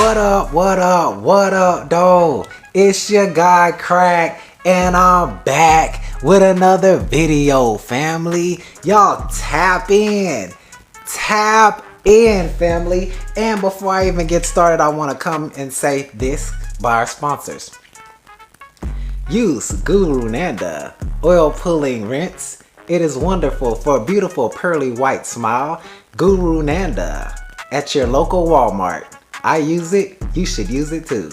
What up, what up, what up, though? It's your guy Krack, and I'm back with another video, family. Y'all tap in, family. And before I even get started, I want to come and say this by our sponsors. Use Guru Nanda oil pulling rinse. It is wonderful for a beautiful pearly white smile. Guru Nanda at your local Walmart. I use it, you should use it too.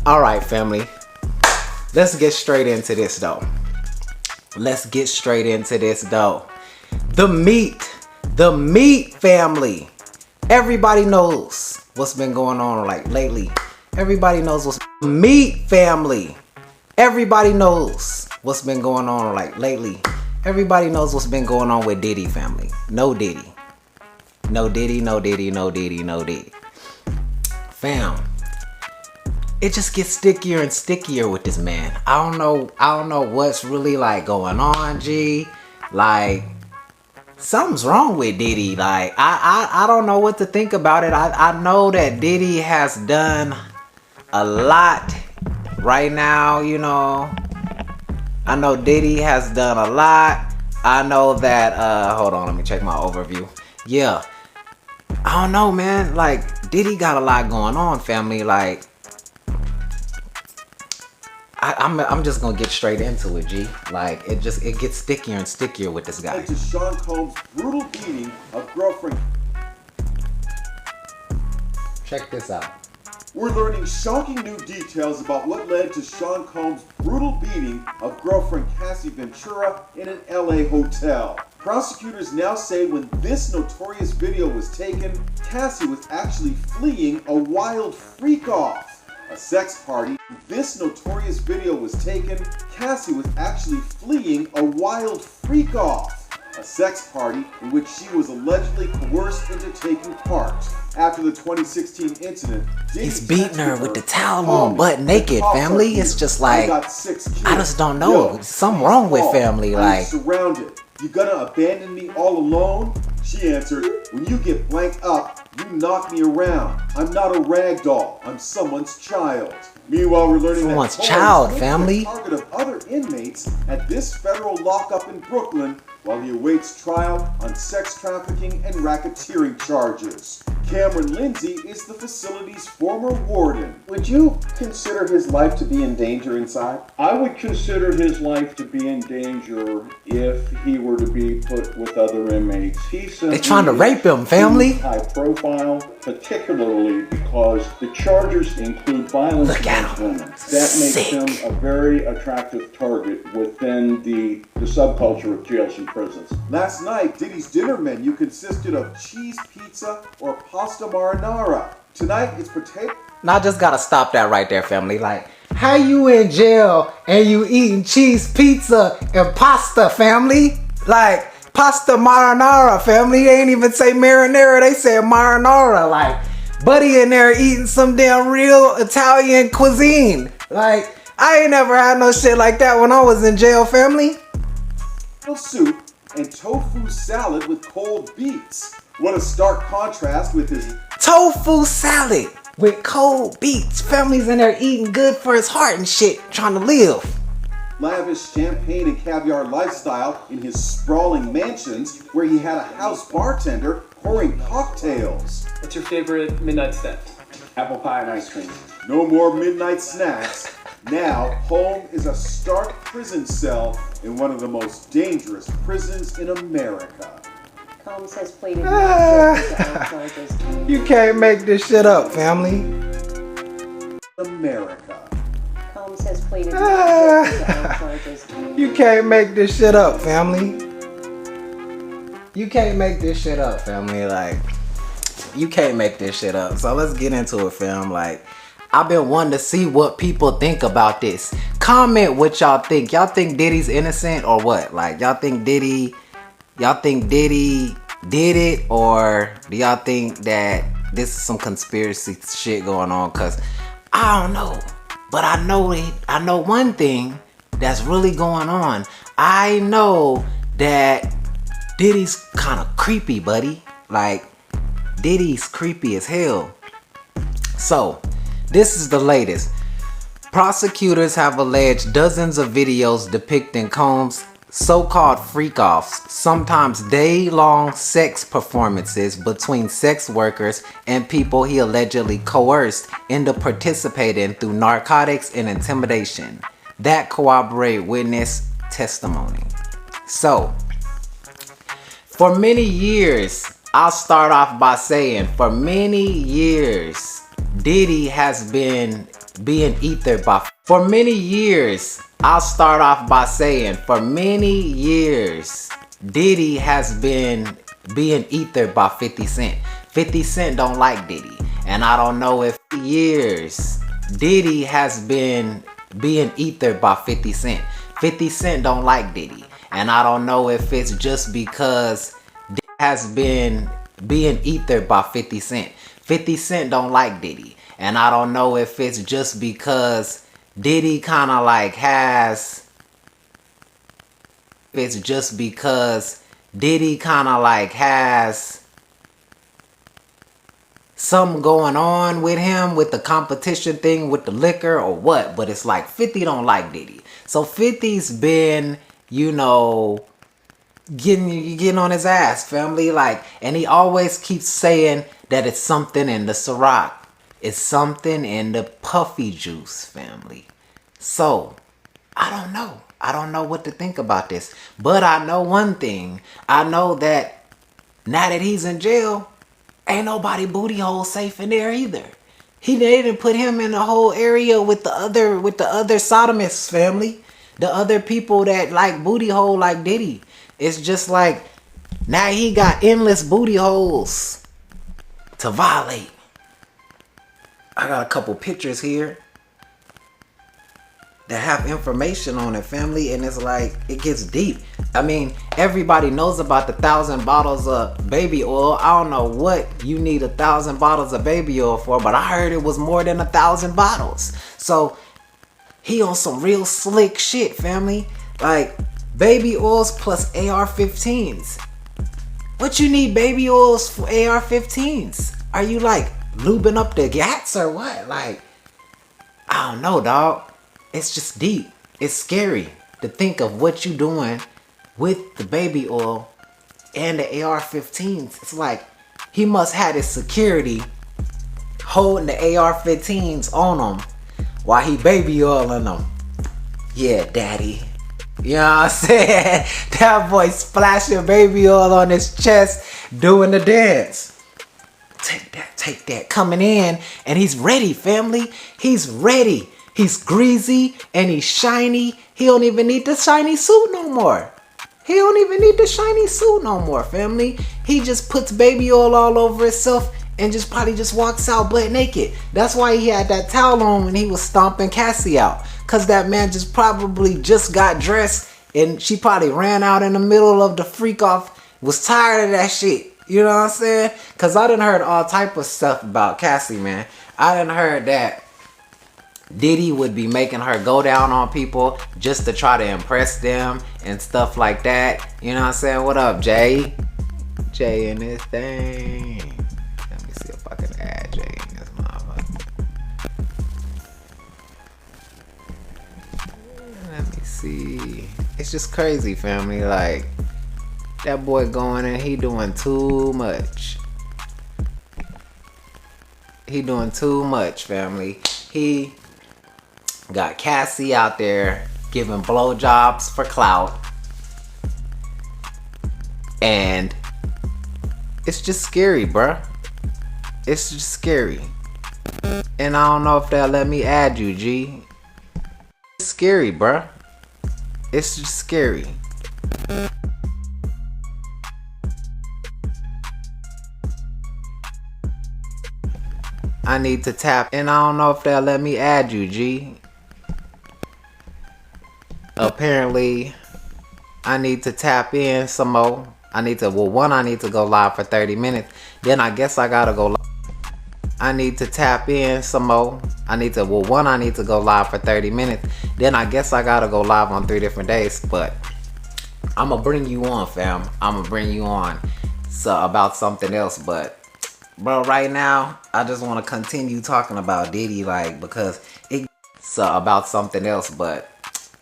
Alright, family, let's get straight into this though. The meat family. Everybody knows what's been going on like lately. Everybody knows what's meat family. Everybody knows what's been going on like lately. Everybody knows what's been going on with Diddy family. No Diddy. Fam, it just gets stickier and stickier with this man. I don't know what's really like going on, G. Like, something's wrong with Diddy. Like, I don't know what to think about it. I know that Diddy has done a lot right now, you know. I know Diddy has done a lot. I know that, hold on, let me check my overview. Yeah. I don't know, man. Like, Diddy got a lot going on, family. Like, I'm just gonna get straight into it, G. Like, it gets stickier and stickier with this guy. To Sean Combs' brutal beating of girlfriend. Check this out. We're learning shocking new details about what led to Sean Combs' brutal beating of girlfriend Cassie Ventura in an LA hotel. Prosecutors now say when this notorious video was taken, Cassie was actually fleeing a wild freak-off, a sex party. This notorious video was taken, Cassie was actually fleeing a wild freak-off, a sex party in which she was allegedly coerced into taking part. After the 2016 incident, he's beating her with the towel on, butt naked, family. It's just like, I just don't know. Yo, something wrong with family. Like, surrounded. You gonna abandon me all alone? She answered, when you get blanked up, you knock me around. I'm not a rag doll. I'm someone's child. Meanwhile, we're learning someone's that child, family. The target of other inmates at this federal lockup in Brooklyn while he awaits trial on sex trafficking and racketeering charges. Cameron Lindsay is the facility's former warden. Would you consider his life to be in danger inside? I would consider his life to be in danger if he were to be put with other inmates. They're trying to rape him, family. High profile, particularly because the charges include violence against women. That makes him a very attractive target within the subculture of jails and prisons. Last night, Diddy's dinner menu consisted of cheese pizza or pasta marinara. Tonight, it's potato. Now I just gotta stop that right there, family. Like, how you in jail and you eating cheese pizza and pasta, family? Like, pasta marinara, family. They ain't even say marinara, they said marinara. Like, buddy in there eating some damn real Italian cuisine. Like, I ain't never had no shit like that when I was in jail, family. Soup and tofu salad with cold beets. What a stark contrast with his tofu salad with cold beets. Family's in there eating good for his heart and shit, trying to live. Lavish champagne and caviar lifestyle in his sprawling mansions where he had a house bartender pouring cocktails. What's your favorite midnight snack? Apple pie and ice cream. No more midnight snacks. Now, home is a stark prison cell in one of the most dangerous prisons in America. Combs has pleaded not guilty to all charges. You can't make this shit up, family. America. Combs has pleaded not guilty to all charges. You can't make this shit up, family. You can't make this shit up, family. Like, you can't make this shit up. So let's get into it, fam. Like, I've been wanting to see what people think about this. Comment what y'all think. Y'all think Diddy's innocent or what? Like, y'all think Diddy did it, or do y'all think that this is some conspiracy shit going on? Cause I don't know, but I know one thing that's really going on. I know that Diddy's kind of creepy, buddy. Like, Diddy's creepy as hell. So, this is the latest. Prosecutors have alleged dozens of videos depicting Combs' so-called freak-offs, sometimes day-long sex performances between sex workers and people he allegedly coerced into participating through narcotics and intimidation that corroborate witness testimony. So, for many years, I'll start off by saying, for many years, Diddy has been being ethered by. For many years, I'll start off by saying, for many years, Diddy has been being ethered by 50 Cent. 50 Cent don't like Diddy. And I don't know if years, Diddy has been being ethered by 50 Cent. 50 Cent don't like Diddy. And I don't know if it's just because Diddy has been being ethered by 50 Cent. 50 Cent don't like Diddy. And I don't know if it's just because Diddy kind of like has... If it's just because Diddy kind of like has something going on with him with the competition thing with the liquor or what. But it's like 50 don't like Diddy. So 50's been, you know, getting on his ass, family. Like, and he always keeps saying that it's something in the Ciroc. It's something in the puffy juice, family. So, I don't know. I don't know what to think about this. But I know one thing. I know that now that he's in jail, ain't nobody booty hole safe in there either. They didn't put him in the whole area with the other sodomists, family. The other people that like booty hole like Diddy. It's just like, now he got endless booty holes to violate. I got a couple pictures here that have information on it, family, and it's like, it gets deep. I mean, everybody knows about the 1,000 bottles of baby oil. I don't know what you need 1,000 bottles of baby oil for, but I heard it was more than 1,000 bottles. So, he on some real slick shit, family. Like, baby oils plus AR-15s. What you need baby oils for AR-15s? Are you like lubing up the gats or what? Like, I don't know, dog. It's just deep. It's scary to think of what you doing with the baby oil and the AR-15s. It's like he must have his security holding the AR-15s on him while he baby oiling them. Yeah, daddy. You know what I'm saying? That boy splashing baby oil on his chest doing the dance. Take that. Coming in, and he's ready, family. He's ready. He's greasy and he's shiny. He don't even need the shiny suit no more. Family. He just puts baby oil all over himself and just probably just walks out butt naked. That's why he had that towel on when he was stomping Cassie out. Cause that man just probably just got dressed and she probably ran out in the middle of the freak off. Was tired of that shit. You know what I'm saying? Cause I done heard all type of stuff about Cassie, man. I done heard that Diddy would be making her go down on people just to try to impress them and stuff like that. You know what I'm saying? What up, Jay? Jay in this thing. Let me see if I can add Jay in this motherfucker. Let me see. It's just crazy, family. Like, that boy going in, he doing too much. He doing too much, family. He got Cassie out there giving blowjobs for clout. And it's just scary, bruh. It's just scary. And I don't know if they'll let me add you, G. It's scary, bruh. It's just scary. I need to tap, and I don't know if they'll let me add you, G. Apparently, I need to tap in some more. I need to go live for 30 minutes. Then I guess I gotta go live. I need to tap in some more. I need to go live for 30 minutes. Then I guess I gotta go live on 3 different days. But I'm gonna bring you on, fam. I'm gonna bring you on about something else. But bro, right now, I just want to continue talking about Diddy, like, because it's about something else, but,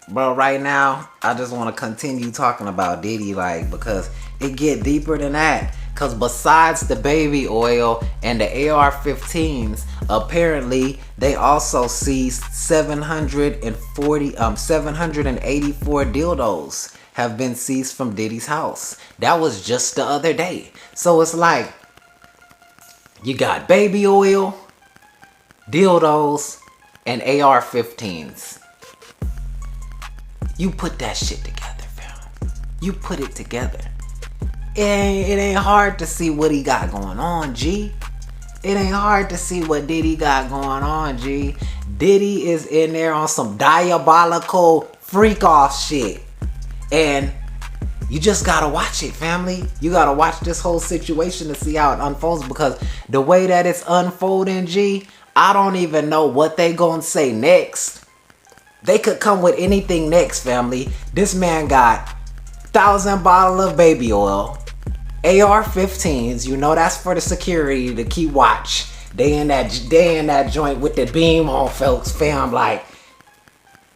bro, right now, I just want to continue talking about Diddy, like, because it get deeper than that. Because besides the baby oil and the AR-15s, apparently they also seized 784 dildos have been seized from Diddy's house. That was just the other day. So it's like, you got baby oil, dildos, and AR-15s. You put that shit together, fam. You put it together. It ain't hard to see what he got going on, G. It ain't hard to see what Diddy got going on, G. Diddy is in there on some diabolical freak off shit. And you just gotta watch it, family. You gotta watch this whole situation to see how it unfolds, because the way that it's unfolding, G, I don't even know what they gonna say next. They could come with anything next, family. This man got 1,000 bottles of baby oil, AR-15s, you know that's for the security to keep watch. They in that joint with the beam on, folks, fam, like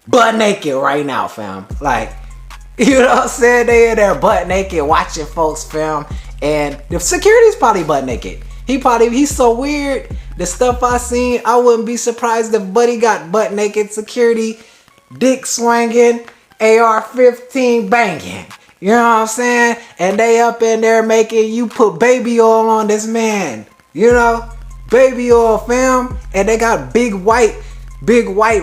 butt naked right now, fam. Like, you know what I'm saying? They in there butt naked watching folks, fam. And the security's probably butt naked. He's so weird. The stuff I seen, I wouldn't be surprised if Buddy got butt naked security, dick swinging, AR-15 banging. You know what I'm saying? And they up in there making you put baby oil on this man. You know? Baby oil, fam. And they got big white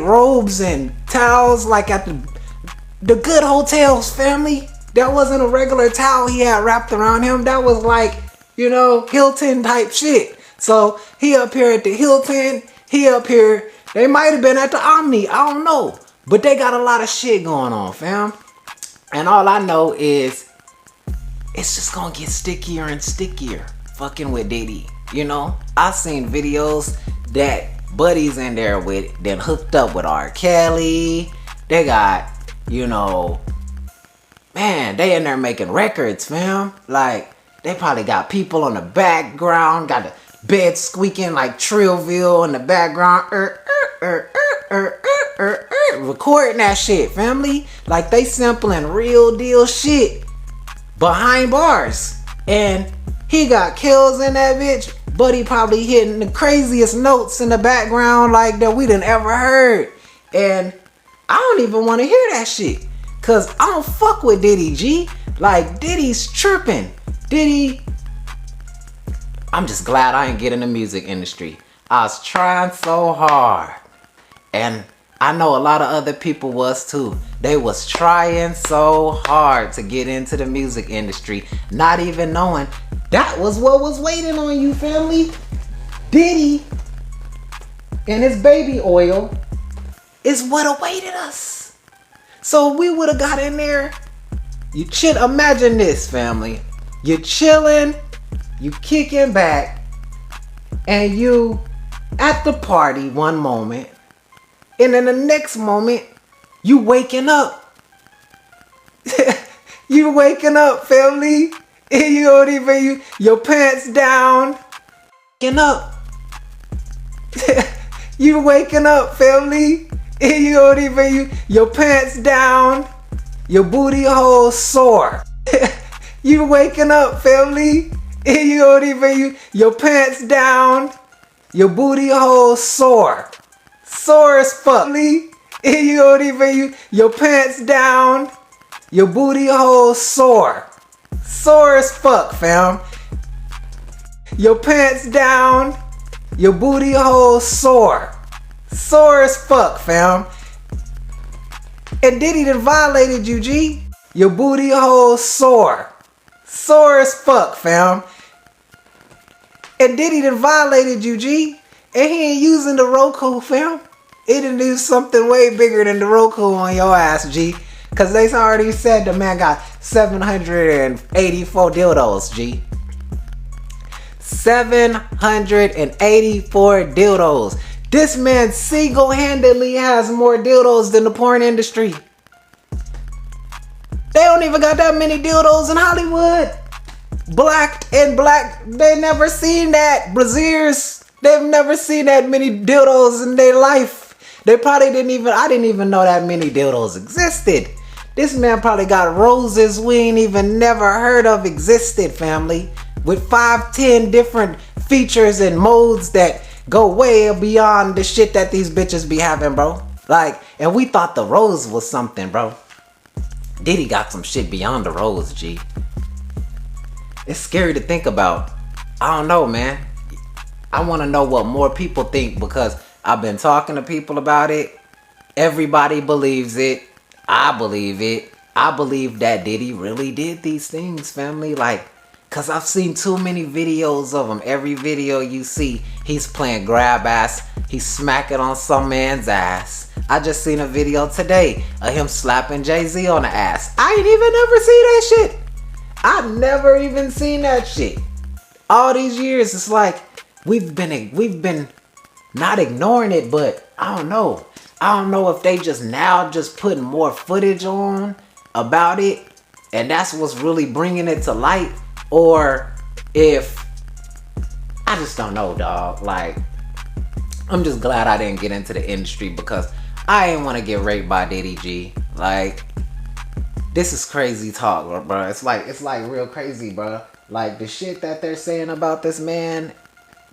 robes and towels like at the good hotels, family. That wasn't a regular towel he had wrapped around him. That was like, you know, Hilton type shit. So he up here at the Hilton. He up here. They might have been at the Omni. I don't know. But they got a lot of shit going on, fam. And all I know is it's just gonna get stickier and stickier fucking with Diddy. You know, I seen videos that Buddy's in there with, then hooked up with R. Kelly. They got, you know, man, they in there making records, fam. Like, they probably got people on the background, got the bed squeaking like Trillville in the background. Recording that shit, family. Like, they sampling real deal shit behind bars. And he got kills in that bitch. Buddy probably hitting the craziest notes in the background like that we done ever heard. And I don't even want to hear that shit, cause I don't fuck with Diddy, G. Like, Diddy's tripping. Diddy, I'm just glad I ain't get in the music industry. I was trying so hard. And I know a lot of other people was too. They was trying so hard to get into the music industry, not even knowing that was what was waiting on you, family. Diddy and his baby oil is what awaited us. So we would have got in there. You chill. Imagine this, family. You chilling, you kicking back, and you at the party one moment. And in the next moment, you waking up. You waking up, family. And you don't even, your pants down. Waking up. You waking up, family. And you don't even, your pants down. Your booty hole sore. You waking up, family. And you don't even, your pants down. Your booty hole sore. Sore as fuck. And you don't even, your pants down. Your booty hole sore. Sore as fuck, fam. Your pants down. Your booty hole sore. Sore as fuck, fam. And Diddy done violated you, G. Your booty hole sore. Sore as fuck, fam. And Diddy done violated you, G. And he ain't using the Roku, fam. It done do something way bigger than the Roku on your ass, G. Cause they already said the man got 784 dildos, G. 784 dildos. This man single-handedly has more dildos than the porn industry. They don't even got that many dildos in Hollywood. black, they never seen that. Braziers, they've never seen that many dildos in their life. They probably I didn't even know that many dildos existed. This man probably got roses we ain't even never heard of existed, family. With 5-10 different features and modes that go way beyond the shit that these bitches be having, bro. Like, and we thought the rose was something, bro. Diddy got some shit beyond the rose, G. It's scary to think about. I don't know, man. I want to know what more people think because I've been talking to people about it. Everybody believes it. I believe it. I believe that Diddy really did these things, family. Like, cause I've seen too many videos of him. Every video you see, he's playing grab ass. He's smacking on some man's ass. I just seen a video today of him slapping Jay-Z on the ass. I ain't even never seen that shit. I never even seen that shit. All these years, it's like we've been not ignoring it, but I don't know. I don't know if they just putting more footage on about it, and that's what's really bringing it to light, or if I just don't know, dog. Like, I'm just glad I didn't get into the industry because I ain't want to get raped by Diddy, G. Like, this is crazy talk, bro. It's like real crazy, bro. Like, the shit that they're saying about this man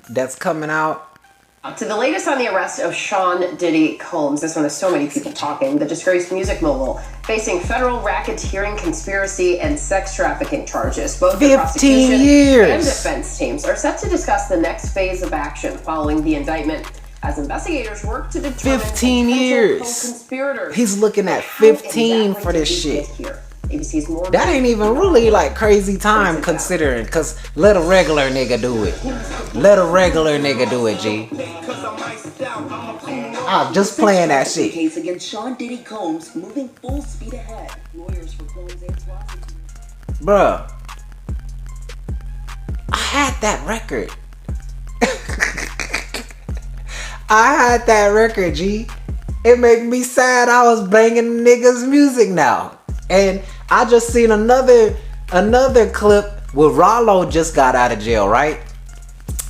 that's coming out. To the latest on the arrest of Sean Diddy Combs, this one has so many people talking. The disgraced music mogul facing federal racketeering, conspiracy, and sex trafficking charges. Both the prosecution and defense teams are set to discuss the next phase of action following the indictment as investigators work to determine 15 years. Co-conspirators. He's looking at 15 for this shit. ABC's more that ain't even really like crazy time considering, cause let a regular nigga do it. Let a regular nigga do it, G. I'm just playing that shit. Case against Sean Diddy Combs moving full speed ahead. Lawyers for Combs and prosecutors. Bruh, I had that record. I had that record, G. It make me sad I was banging niggas' music now. And I just seen another clip where Rollo just got out of jail, right?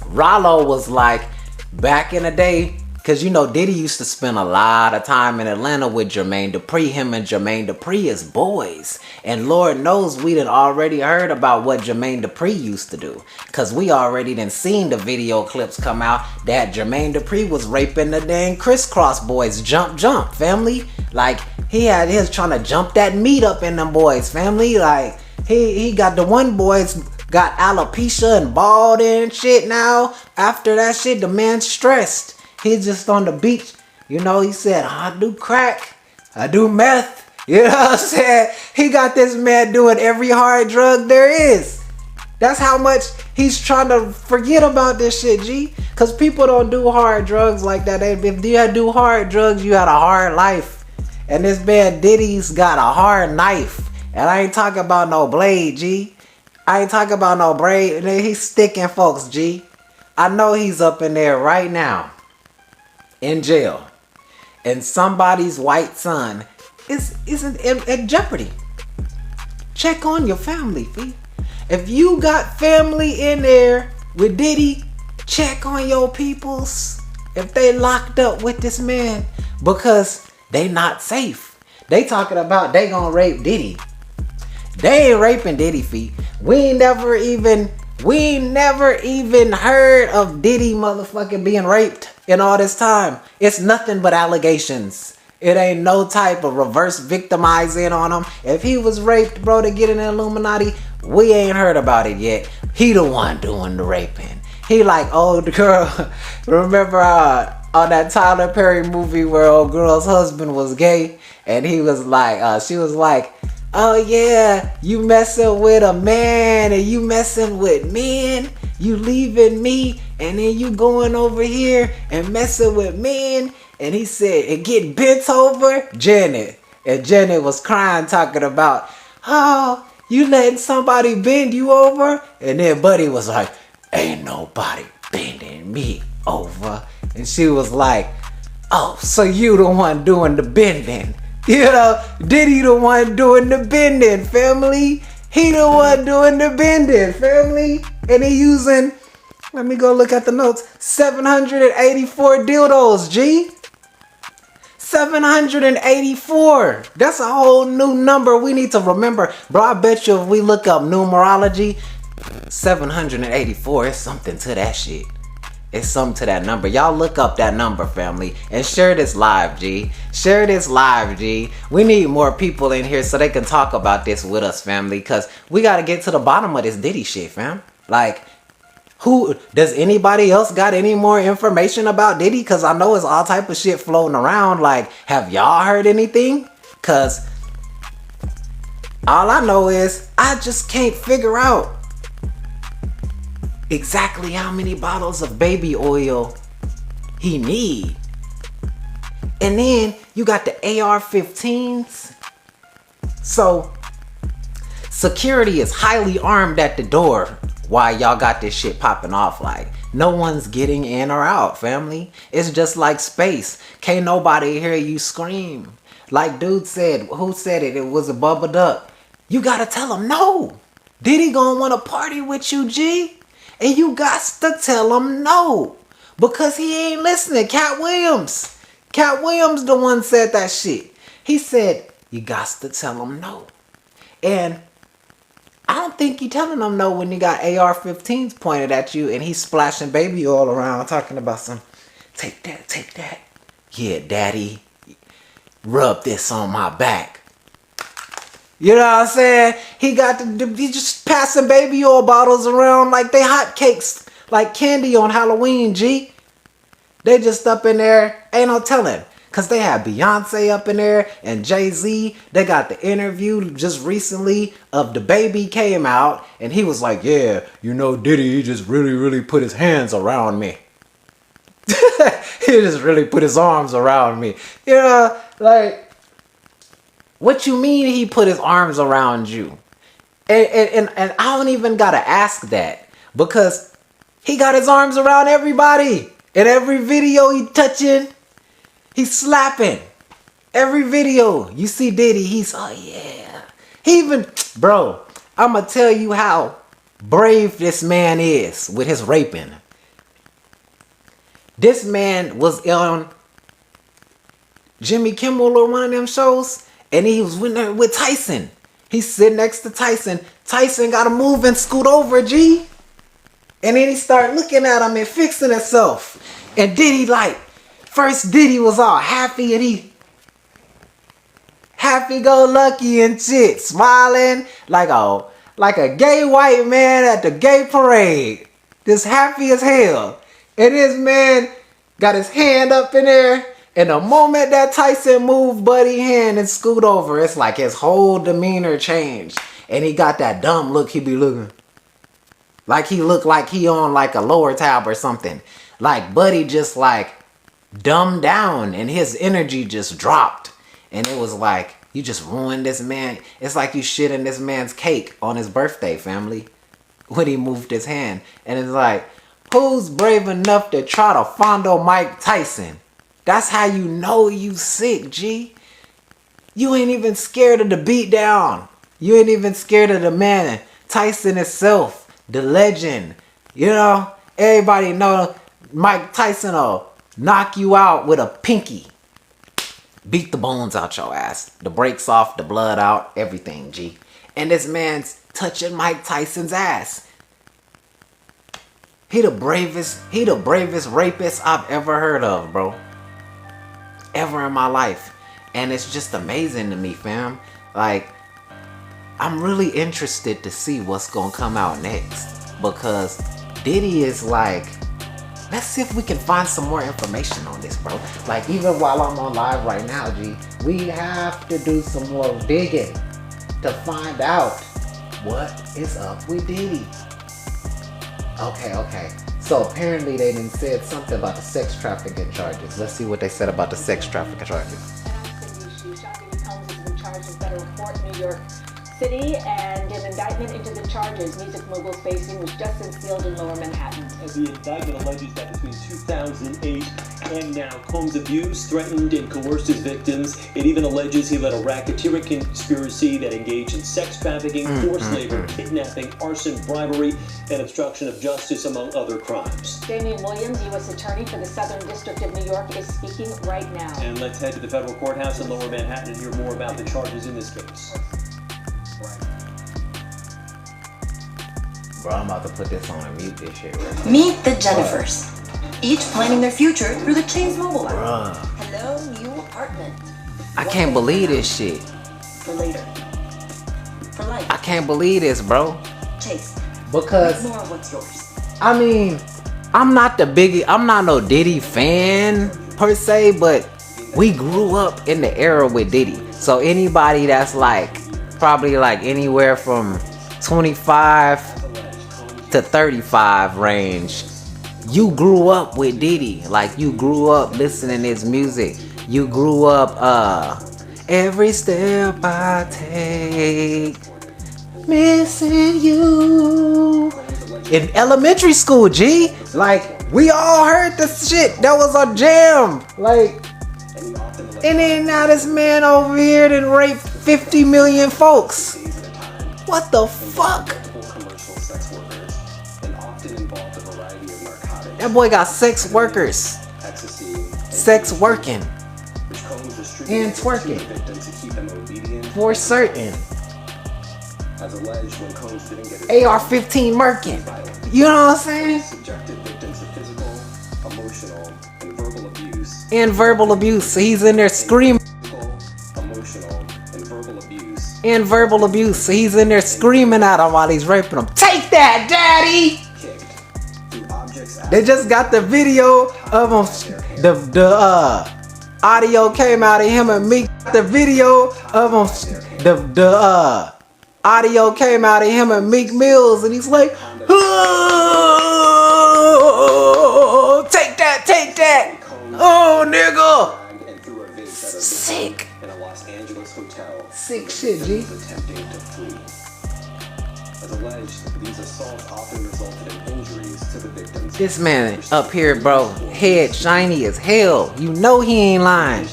Rollo was like, back in the day, because you know Diddy used to spend a lot of time in Atlanta with Jermaine Dupri. Him and Jermaine Dupri is boys. And Lord knows we done already heard about what Jermaine Dupri used to do. Because we already done seen the video clips come out that Jermaine Dupri was raping the dang Crisscross boys. Jump, family. Like, he was trying to jump that meat up in them boys, family. Like, he got the one boys got alopecia and bald and shit now. After that shit, the man's stressed. He's just on the beach. You know, he said, I do crack. I do meth. You know what I'm saying? He got this man doing every hard drug there is. That's how much he's trying to forget about this shit, G. Because people don't do hard drugs like that. If you do hard drugs, you had a hard life. And this man Diddy's got a hard knife. And I ain't talking about no blade, G. I ain't talking about no braid. He's sticking folks, G. I know he's up in there right now. In jail. And somebody's white son is in jeopardy. Check on your family, Fee. If you got family in there with Diddy, check on your peoples. If they locked up with this man. Because they not safe. They talking about they gonna rape Diddy. They ain't raping Diddy, Fee. We ain't never even heard of Diddy motherfucking being raped in all this time. It's nothing but allegations. It ain't no type of reverse victimizing on him. If he was raped, bro, to get in the Illuminati, we ain't heard about it yet. He the one doing the raping. He like old girl. Remember on that Tyler Perry movie where old girl's husband was gay? And he was like, she was like, oh yeah, you messing with a man and you messing with men. You leaving me and then you going over here and messing with men. And he said, and getting bent over, Janet. And Janet was crying, talking about, oh, you letting somebody bend you over? And then Buddy was like, ain't nobody bending me over. And she was like, oh, so you the one doing the bending. You know, Diddy the one doing the bending, family. He the one doing the bending, family. And he using, let me go look at the notes, 784 dildos, G. 784. That's a whole new number we need to remember. Bro, I bet you if we look up numerology, 784 is something to that shit. It's something to that number. Y'all look up that number, family, and share this live, G. Share this live, G. We need more people in here so they can talk about this with us, family, because we got to get to the bottom of this Diddy shit, fam. Like, who does anybody else got any more information about Diddy? Because I know it's all type of shit floating around. Like, have y'all heard anything? Because all I know is I just can't figure out exactly how many bottles of baby oil he need. And then you got the AR-15s. So security is highly armed at the door while y'all got this shit popping off. Like, no one's getting in or out, family. It's just like space. Can't nobody hear you scream. Like dude said, who said it? It was a Bubba Duck. You gotta tell him no. Diddy gonna wanna party with you, G. And you got to tell him no. Because he ain't listening. Cat Williams the one said that shit. He said, you got to tell him no. And I don't think you telling him no when you got AR-15s pointed at you and he's splashing baby oil around talking about some, take that, take that. Yeah, daddy, rub this on my back. You know what I'm saying? He just passing baby oil bottles around like they hotcakes, like candy on Halloween, G. They just up in there, ain't no telling. Cause they had Beyonce up in there and Jay-Z. They got the interview just recently of the baby came out and he was like, yeah, you know, Diddy, he just really put his hands around me. He just really put his arms around me. You know, like, what you mean he put his arms around you? And I don't even gotta ask that because he got his arms around everybody. In every video he touching, he's slapping. Every video you see Diddy, he's, oh yeah. He even, bro, I'ma tell you how brave this man is with his raping. This man was on Jimmy Kimmel or one of them shows. And he was with Tyson. He's sitting next to Tyson. Tyson got to move and scoot over, G. And then he started looking at him and fixing himself. And Diddy, like, first Diddy was all happy and he happy-go-lucky and shit. Smiling like a gay white man at the gay parade. Just happy as hell. And this man got his hand up in there. And the moment that Tyson moved Buddy's hand and scoot over, it's like his whole demeanor changed. And he got that dumb look he be looking. Like he looked like he on like a lower tab or something. Like Buddy just like dumbed down and his energy just dropped. And it was like, you just ruined this man. It's like you shit in this man's cake on his birthday, family. When he moved his hand. And it's like, who's brave enough to try to fondle Mike Tyson? That's how you know you sick, G. You ain't even scared of the beat down. You ain't even scared of the man. Tyson himself, the legend. You know, everybody know Mike Tyson will knock you out with a pinky. Beat the bones out your ass. The brakes off, the blood out, everything, G. And this man's touching Mike Tyson's ass. He the bravest rapist I've ever heard of, bro. Ever in my life. And it's just amazing to me, fam. Like, I'm really interested to see what's gonna come out next. Because Diddy is like, let's see if we can find some more information on this, bro. Like, even while I'm on live right now, G, we have to do some more digging to find out what is up with Diddy. Okay. So apparently they done said something about the sex trafficking charges. Let's see what they said about the sex trafficking charges. In charge of federal court in New York City, and an indictment into the charges music mogul's facing was just unsealed in Lower Manhattan. The indictment alleges that between 2008 and now, Combs abused, threatened, and coerced his victims. It even alleges he led a racketeering conspiracy that engaged in sex trafficking, forced labor, kidnapping, arson, bribery, and obstruction of justice, among other crimes. Damian Williams, U.S. Attorney for the Southern District of New York, is speaking right now. And let's head to the federal courthouse in Lower Manhattan and hear more about the charges in this case. Bro, I'm about to put this on and mute this shit right now. Meet the Jennifers, each planning their future through the Chase mobile app. Bruh. Hello, new apartment. I can't believe this shit. For later. For life. I can't believe this, bro. Chase. Because, More of what's yours. I mean, I'm not no Diddy fan per se, but we grew up in the era with Diddy. So anybody that's like, probably like anywhere from 25 to 35 range, you grew up with Diddy. Like, you grew up listening to his music. You grew up, every step I take, missing you. In elementary school, G. Like, we all heard this shit. That was a jam. Like, and then now this man over here done raped 50 million folks. What the fuck? That boy got sex workers. Sex working. And twerking. For certain. AR-15 murking. You know what I'm saying? Subjected victims to physical, emotional, and verbal abuse. And verbal abuse. So he's in there screaming. Emotional, and verbal abuse. And verbal abuse. So he's in there screaming at him while he's raping him. Take that, daddy! They just got the video of him. The audio came out of him and Meek. The video of him. The audio came out of him and Meek Mills, and he's like, oh, take that, take that. Oh, nigga. Sick. In a Los Angeles hotel. Sick shit, G. Attempting to flee. As alleged, these assaults often resulted in injuries to the victims. This man up here, bro, head shiny as hell. You know he ain't lying.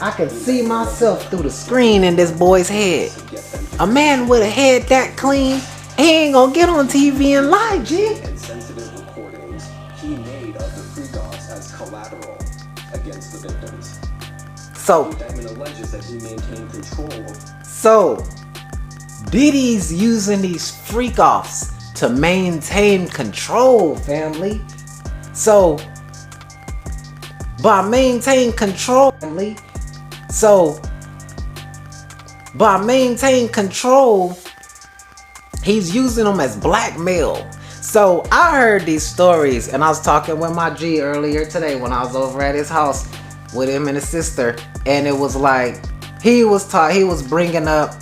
I can see myself through the screen in this boy's head. A man with a head that clean, he ain't gonna get on TV and lie, G. And sensitive recordings he made of the freak-offs as collateral against the victims. So, The indictment alleges that he maintained control. So, Diddy's using these freak-offs to maintain control, family. So, by maintaining control, family, he's using them as blackmail. So, I heard these stories, and I was talking with my G earlier today when I was over at his house with him and his sister, and it was like, he was bringing up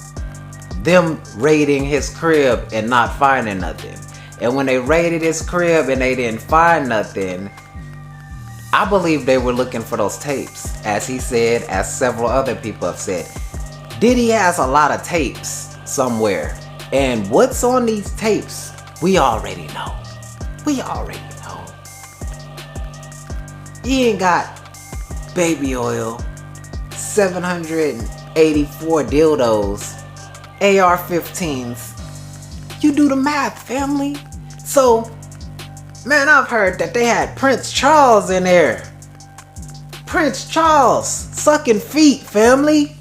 them raiding his crib and not finding nothing. And when they raided his crib and they didn't find nothing, I believe they were looking for those tapes. As he said, as several other people have said, Diddy has a lot of tapes somewhere. And what's on these tapes, we already know. We already know. He ain't got baby oil, 784 dildos, AR-15s. You do the math, family. So, man, I've heard that they had Prince Charles in there. Prince Charles sucking feet, family.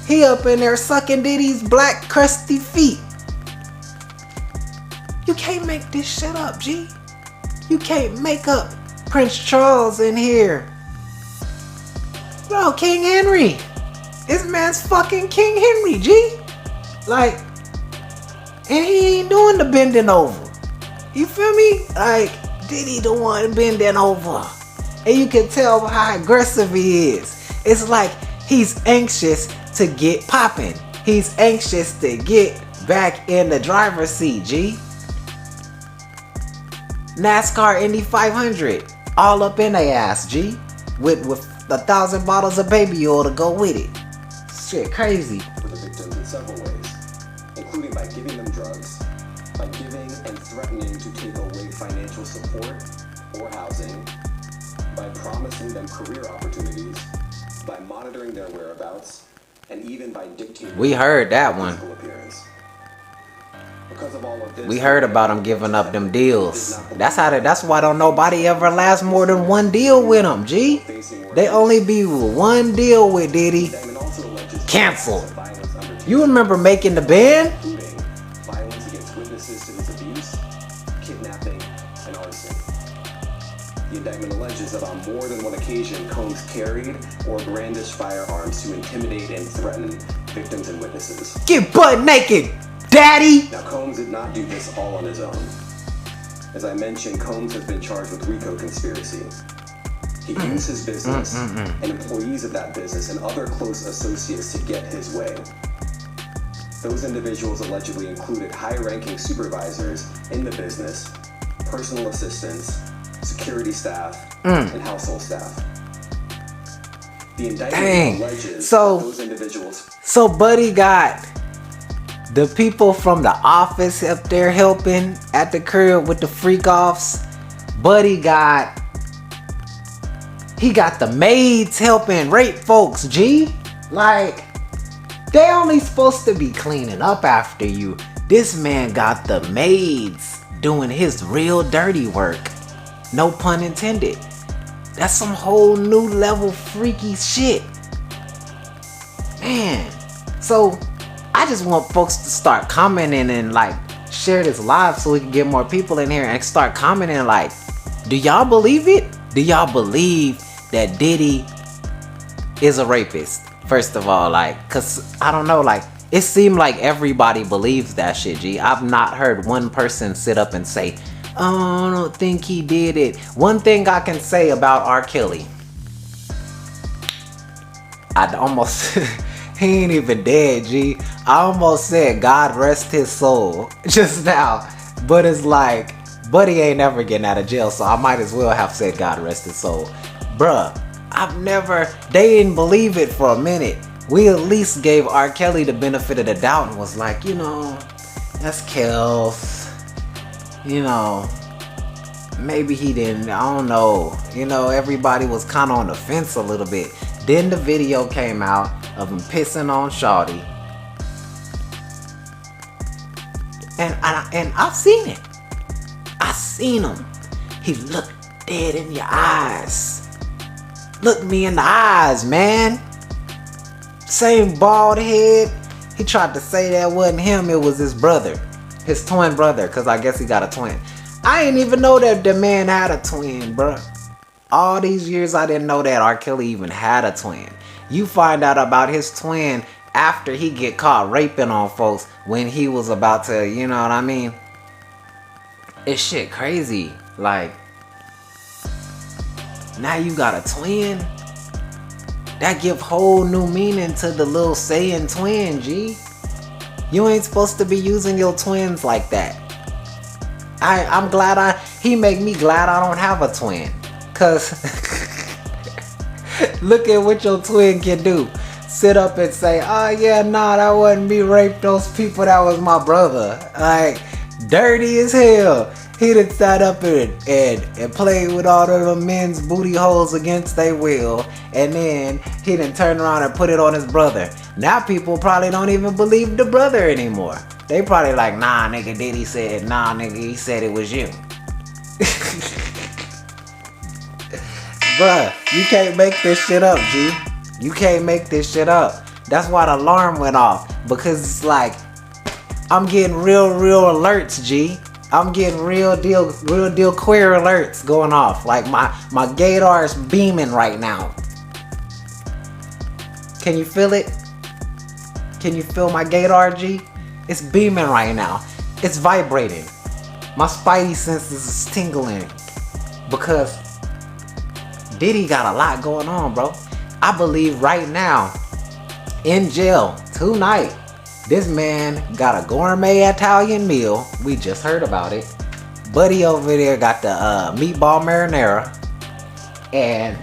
He up in there sucking Diddy's black crusty feet. You can't make this shit up, G. You can't make up Prince Charles in here. Bro, King Henry. This man's fucking King Henry, G. Like, and he ain't doing the bending over. You feel me? Like, Diddy the one bending over. And you can tell how aggressive he is. It's like he's anxious to get popping. He's anxious to get back in the driver's seat, G. NASCAR Indy 500. All up in their ass, G. With 1,000 bottles of baby oil to go with it. Shit crazy. For the victims in several ways, including by giving them drugs, by giving and threatening to take away financial or housing, by promising them career opportunities, by monitoring their whereabouts, and even by dictating We heard that one. physical appearance. Because of all of this, We heard about them giving up them deals. That's why don't nobody ever last more than one deal with them, G. They only be with one deal with Diddy. Cancel. You remember making the band? Including violence against witnesses to his abuse, kidnapping, and arson. The indictment alleges that on more than one occasion, Combs carried or brandished firearms to intimidate and threaten victims and witnesses. Get butt naked, daddy! Now, Combs did not do this all on his own. As I mentioned, Combs has been charged with RICO conspiracy. He used his business and employees of that business and other close associates to get his way. Those individuals allegedly included high-ranking supervisors in the business, personal assistants, security staff, and household staff. The indictment alleges that those individuals... So Buddy got the people from the office up there helping at the crib with the freak-offs. Buddy got... He got the maids helping rape folks, G. Like, they only supposed to be cleaning up after you. This man got the maids doing his real dirty work. No pun intended. That's some whole new level freaky shit. Man. So, I just want folks to start commenting and like share this live so we can get more people in here and start commenting like, do y'all believe it? Do y'all believe that Diddy is a rapist? First of all, like, cause I don't know, like, it seemed like everybody believes that shit, G. I've not heard one person sit up and say, oh, I don't think he did it. One thing I can say about R. Kelly, I almost, he ain't even dead, G. I almost said God rest his soul just now, but it's like, Buddy ain't never getting out of jail, so I might as well have said God rest his soul. Bruh, they didn't believe it for a minute. We at least gave R. Kelly the benefit of the doubt and was like, you know, that's Kels. You know, maybe he didn't, I don't know. You know, everybody was kind of on the fence a little bit. Then the video came out of him pissing on Shawty. And I've seen it. I seen him. He looked dead in your eyes. Look me in the eyes, man. Same bald head. He tried to say that wasn't him, it was his brother. His twin brother, because I guess he got a twin. I didn't even know that the man had a twin, bruh. All these years I didn't know that R. Kelly even had a twin. You find out about his twin after he get caught raping on folks when he was about to, you know what I mean? It's shit crazy. Like, now you got a twin? That give whole new meaning to the little saying twin, G. You ain't supposed to be using your twins like that. I'm glad he make me glad I don't have a twin. Cause look at what your twin can do. Sit up and say, oh yeah, nah, that wasn't me raped those people, that was my brother. Like, dirty as hell. He done sat up and played with all of the men's booty holes against their will. And then he done turned around and put it on his brother. Now people probably don't even believe the brother anymore. They probably like, nah, nigga, Diddy said, nah, nigga, he said it was you. Bruh, you can't make this shit up, G. You can't make this shit up. That's why the alarm went off. Because it's like, I'm getting real alerts, G. I'm getting real deal queer alerts going off. Like my gaydar is beaming right now. Can you feel it? Can you feel my gaydar, G? It's beaming right now. It's vibrating. My spidey senses is tingling. Because Diddy got a lot going on, bro. I believe right now, in jail tonight, this man got a gourmet Italian meal. We just heard about it. Buddy over there got the meatball marinara. And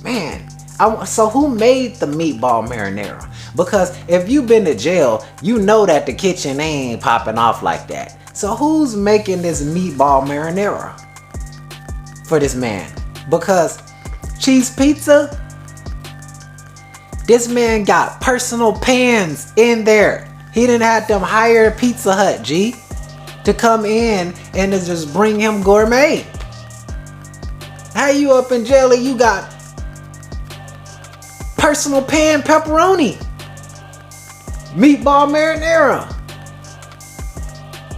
man, so who made the meatball marinara? Because if you've been to jail, you know that the kitchen ain't popping off like that. So So who's making this meatball marinara for this man? Because cheese pizza, this man got personal pans in there. He didn't have them hire Pizza Hut, G, to come in and to just bring him gourmet. How you up in jelly? You got personal pan pepperoni, meatball marinara.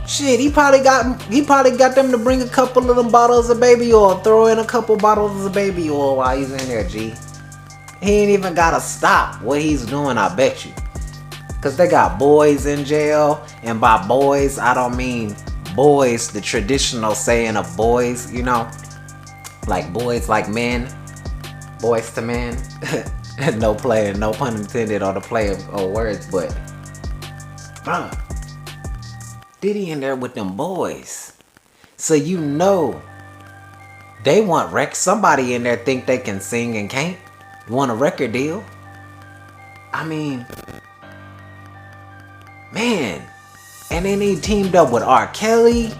Shit, he probably got them to bring a couple of them bottles of baby oil. Throw in a couple bottles of baby oil while he's in there, G. He ain't even gotta stop what he's doing, I bet you. Cause they got boys in jail, and by boys I don't mean boys, the traditional saying of boys, you know, like boys like men, boys to men. No pun intended on the play of words, but bruh, Diddy in there with them boys. So you know they want somebody in there think they can sing and can't. Want a record deal? I mean, man. And then he teamed up with R. Kelly.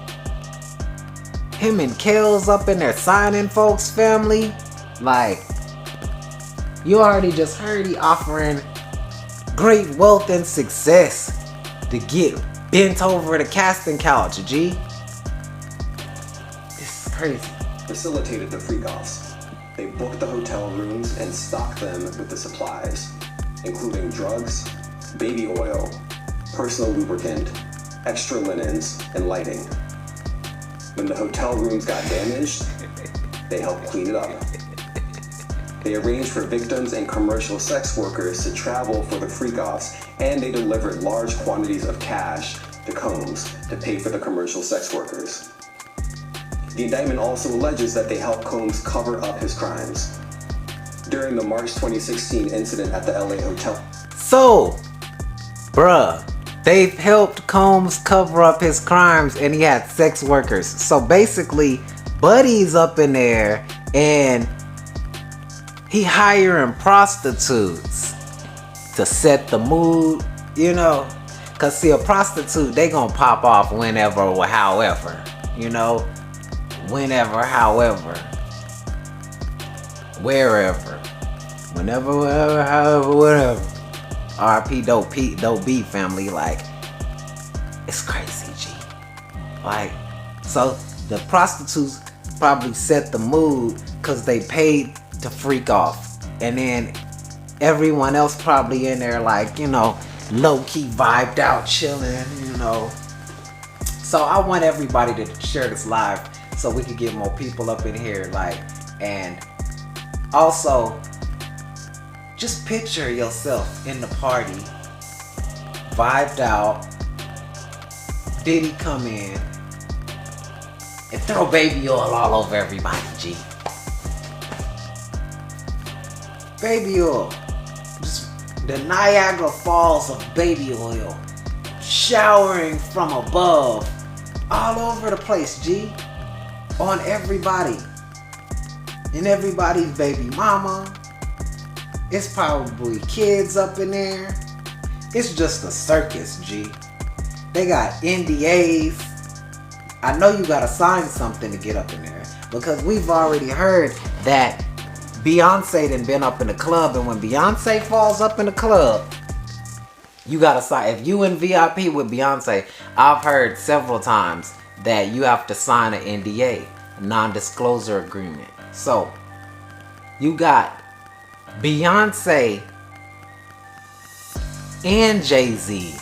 Him and Kells up in there signing folks' family. Like, you already just heard he offering great wealth and success to get bent over the casting couch, G. This is crazy. Facilitated the freak-offs. They booked the hotel rooms and stocked them with the supplies, including drugs, baby oil, personal lubricant, extra linens, and lighting. When the hotel rooms got damaged, they helped clean it up. They arranged for victims and commercial sex workers to travel for the freak-offs, and they delivered large quantities of cash to Combs to pay for the commercial sex workers. The indictment also alleges that they helped Combs cover up his crimes. During the March 2016 incident at the LA hotel. So, bruh, they helped Combs cover up his crimes and he had sex workers. So basically, Buddy's up in there and he hiring prostitutes to set the mood, you know. Cause see, a prostitute, they gonna pop off whenever or however, you know. Whenever, however, wherever, whenever, wherever, however, whatever. RP Dope B family, like, it's crazy, G. Like, so the prostitutes probably set the mood because they paid to freak off. And then everyone else probably in there, like, you know, low-key vibed out, chilling, you know. So I want everybody to share this live so we can get more people up in here, like, and also just picture yourself in the party, vibed out, Diddy come in and throw baby oil all over everybody, G. Baby oil, just the Niagara Falls of baby oil, showering from above, all over the place, G. On everybody, and everybody's baby mama. It's probably kids up in there. It's just a circus, G. They got NDAs. I know you gotta sign something to get up in there, because we've already heard that Beyonce done been up in the club, and when Beyonce falls up in the club, you gotta sign. If you in VIP with Beyonce, I've heard several times that you have to sign an NDA, non-disclosure agreement. So, you got Beyonce and Jay-Z,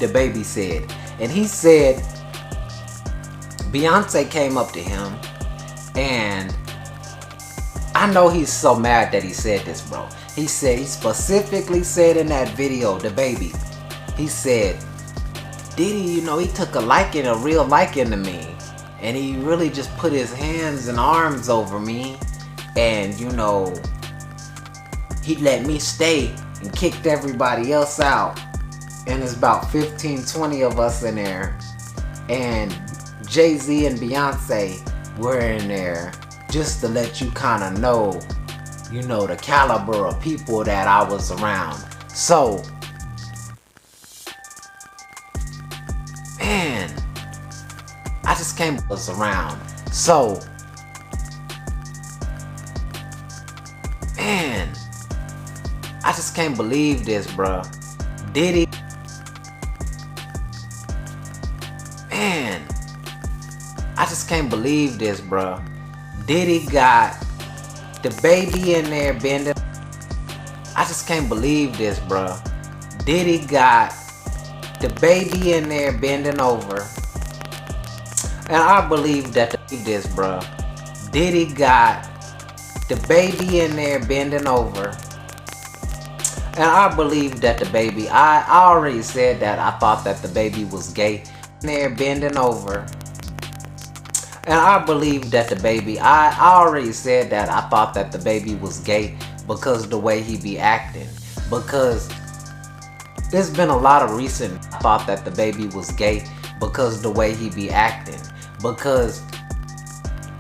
the baby said. And he said, Beyonce came up to him, and I know he's so mad that he said this, bro. He specifically said in that video, the baby, he said, Diddy, you know, he took a real liking to me. And he really just put his hands and arms over me. And, you know, he let me stay and kicked everybody else out. And there's about 15, 20 of us in there. And Jay-Z and Beyonce were in there just to let you kind of know, you know, the caliber of people that I was around. So, man, just can't buzz around. So, man, I just can't believe this, bruh. Diddy, man, I just can't believe this, bruh. Diddy got the baby in there bending. I just can't believe this, bruh. Diddy got the baby in there bending over. And I believe that this, bruh. Diddy got the baby in there bending over. And I believe that the baby, I already said that I thought that the baby was gay. There bending over. And I believe that the baby, I already said that I thought that the baby was gay because the way he be acting. Because there's been a lot of recent, I thought that the baby was gay because the way he be acting. Because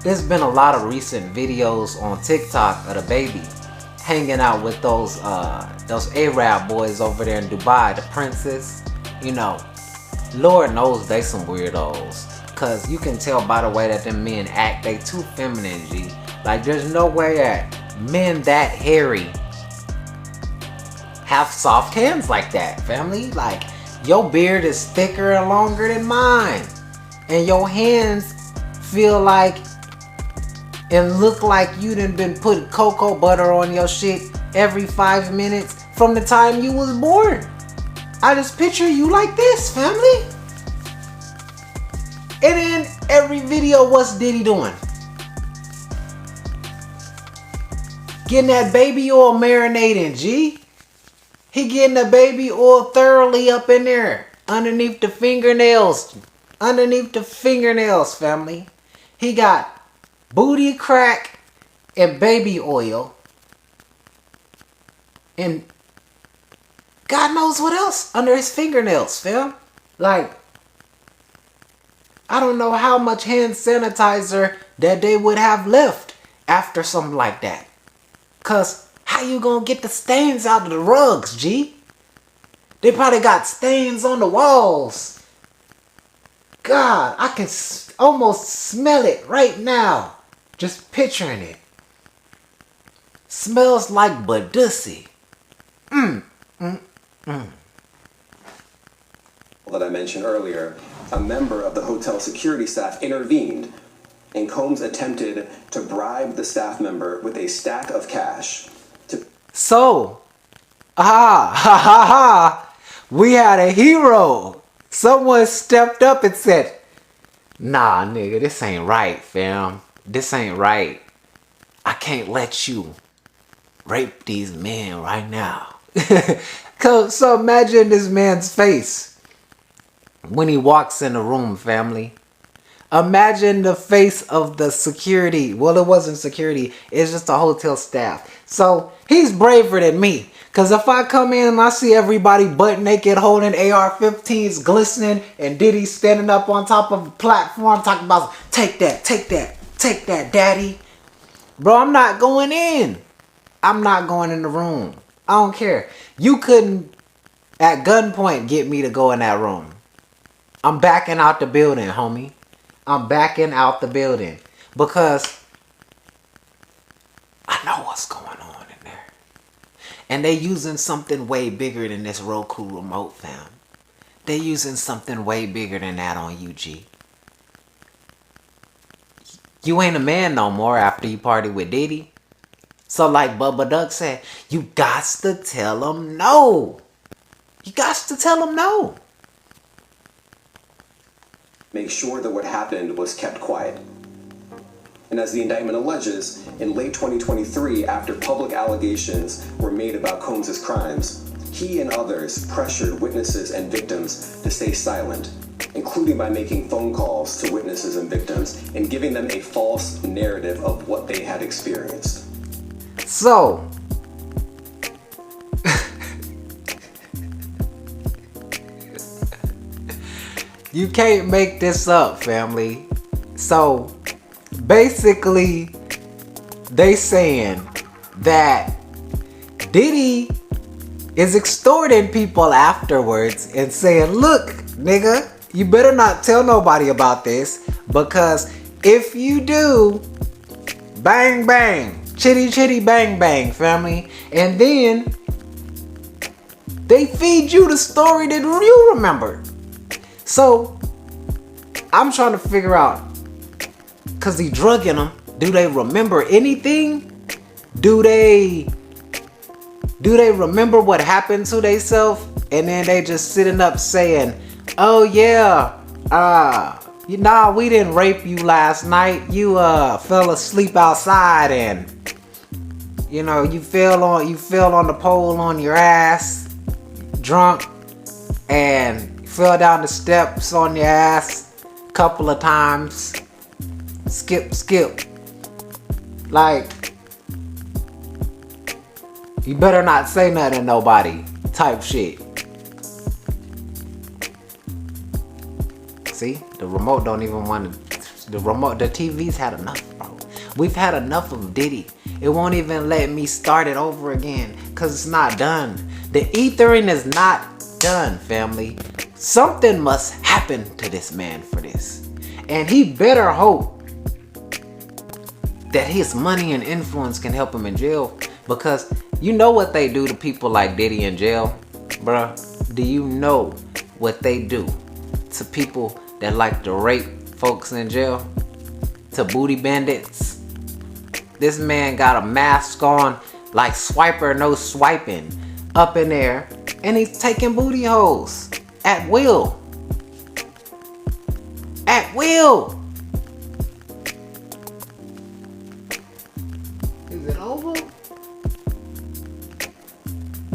there's been a lot of recent videos on TikTok of the baby hanging out with those Arab boys over there in Dubai, the princess. You know, Lord knows they some weirdos. Cause you can tell by the way that them men act, they too feminine, G. Like there's no way that men that hairy have soft hands like that, family. Like your beard is thicker and longer than mine. And your hands feel like and look like you done been putting cocoa butter on your shit every 5 minutes from the time you was born. I just picture you like this, family. And in every video, what's Diddy doing? Getting that baby oil marinating, G. He getting the baby oil thoroughly up in there. Underneath the fingernails. Underneath the fingernails, family. He got booty crack and baby oil. And God knows what else under his fingernails, fam. Like, I don't know how much hand sanitizer that they would have left after something like that. Cause how you gonna get the stains out of the rugs, G? They probably got stains on the walls. God, I can almost smell it right now. Just picturing it. Smells like badussy. That I mentioned earlier, a member of the hotel security staff intervened, and Combs attempted to bribe the staff member with a stack of cash. We had a hero. Someone stepped up and said, nah, nigga, this ain't right, fam. This ain't right. I can't let you rape these men right now. So imagine this man's face when he walks in the room, family. Imagine the face of the security. Well, it wasn't security. It's just the hotel staff. So he's braver than me. Because if I come in and I see everybody butt naked holding AR-15s glistening and Diddy standing up on top of a platform talking about, take that, take that, take that, daddy. Bro, I'm not going in. I'm not going in the room. I don't care. You couldn't at gunpoint get me to go in that room. I'm backing out the building, homie. I'm backing out the building. Because I know what's going on in there. And they using something way bigger than this Roku remote, fam. They using something way bigger than that on UG. You ain't a man no more after you party with Diddy. So like Bubba Duck said, you got to tell him no. You got to tell him no. Make sure that what happened was kept quiet. And as the indictment alleges, in late 2023, after public allegations were made about Combs' crimes, he and others pressured witnesses and victims to stay silent, including by making phone calls to witnesses and victims and giving them a false narrative of what they had experienced. So, you can't make this up, family. So, basically, they saying that Diddy is extorting people afterwards and saying, look, nigga, you better not tell nobody about this, Because if you do, bang bang, chitty chitty bang bang, family, and then they feed you the story that you remembered. So I'm trying to figure out, cause he drugging them, do they remember anything? Do they remember what happened to theyself? And then they just sitting up saying, oh yeah, we didn't rape you last night. You fell asleep outside and you fell on the pole on your ass, drunk, and fell down the steps on your ass a couple of times. Skip. Like, you better not say nothing to nobody type shit. See, the remote don't even want to. The TV's had enough, bro. We've had enough of Diddy. It won't even let me start it over again because it's not done. The ethering is not done, family. Something must happen to this man for this. And he better hope that his money and influence can help him in jail. Because you know what they do to people like Diddy in jail, bruh? Do you know what they do to people that like to rape folks in jail? To booty bandits? This man got a mask on like swiper no swiping up in there, and he's taking booty holes at will. At will. Is it over?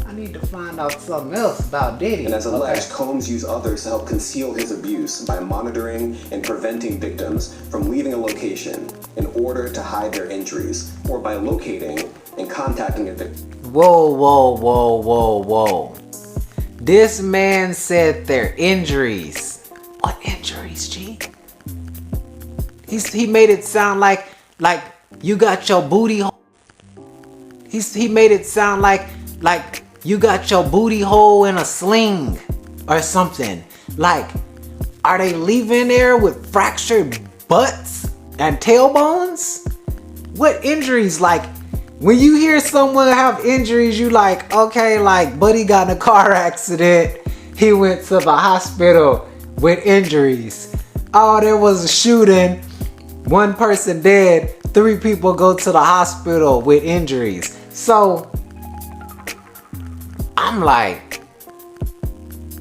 I need to find out something else about Diddy. And as alleged, Combs used others to help conceal his abuse by monitoring and preventing victims from leaving a location in order to hide their injuries, or by locating and contacting a victim. Whoa. This man said their injuries. What injuries, G? He made it sound like you got your booty hole. He made it sound like you got your booty hole in a sling or something. Like, are they leaving there with fractured butts and tailbones? What injuries? Like, when you hear someone have injuries, you like, okay, like Buddy got in a car accident. He went to the hospital with injuries. Oh, there was a shooting. 1 person dead. 3 people go to the hospital with injuries. So I'm like,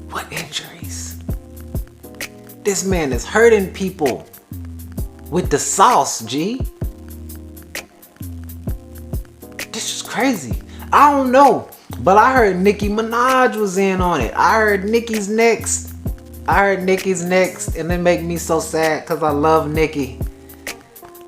what injuries? This man is hurting people with the sauce, G. This is crazy. I don't know, but I heard Nicki Minaj was in on it. I heard Nicki's next, and it make me so sad because I love Nicki.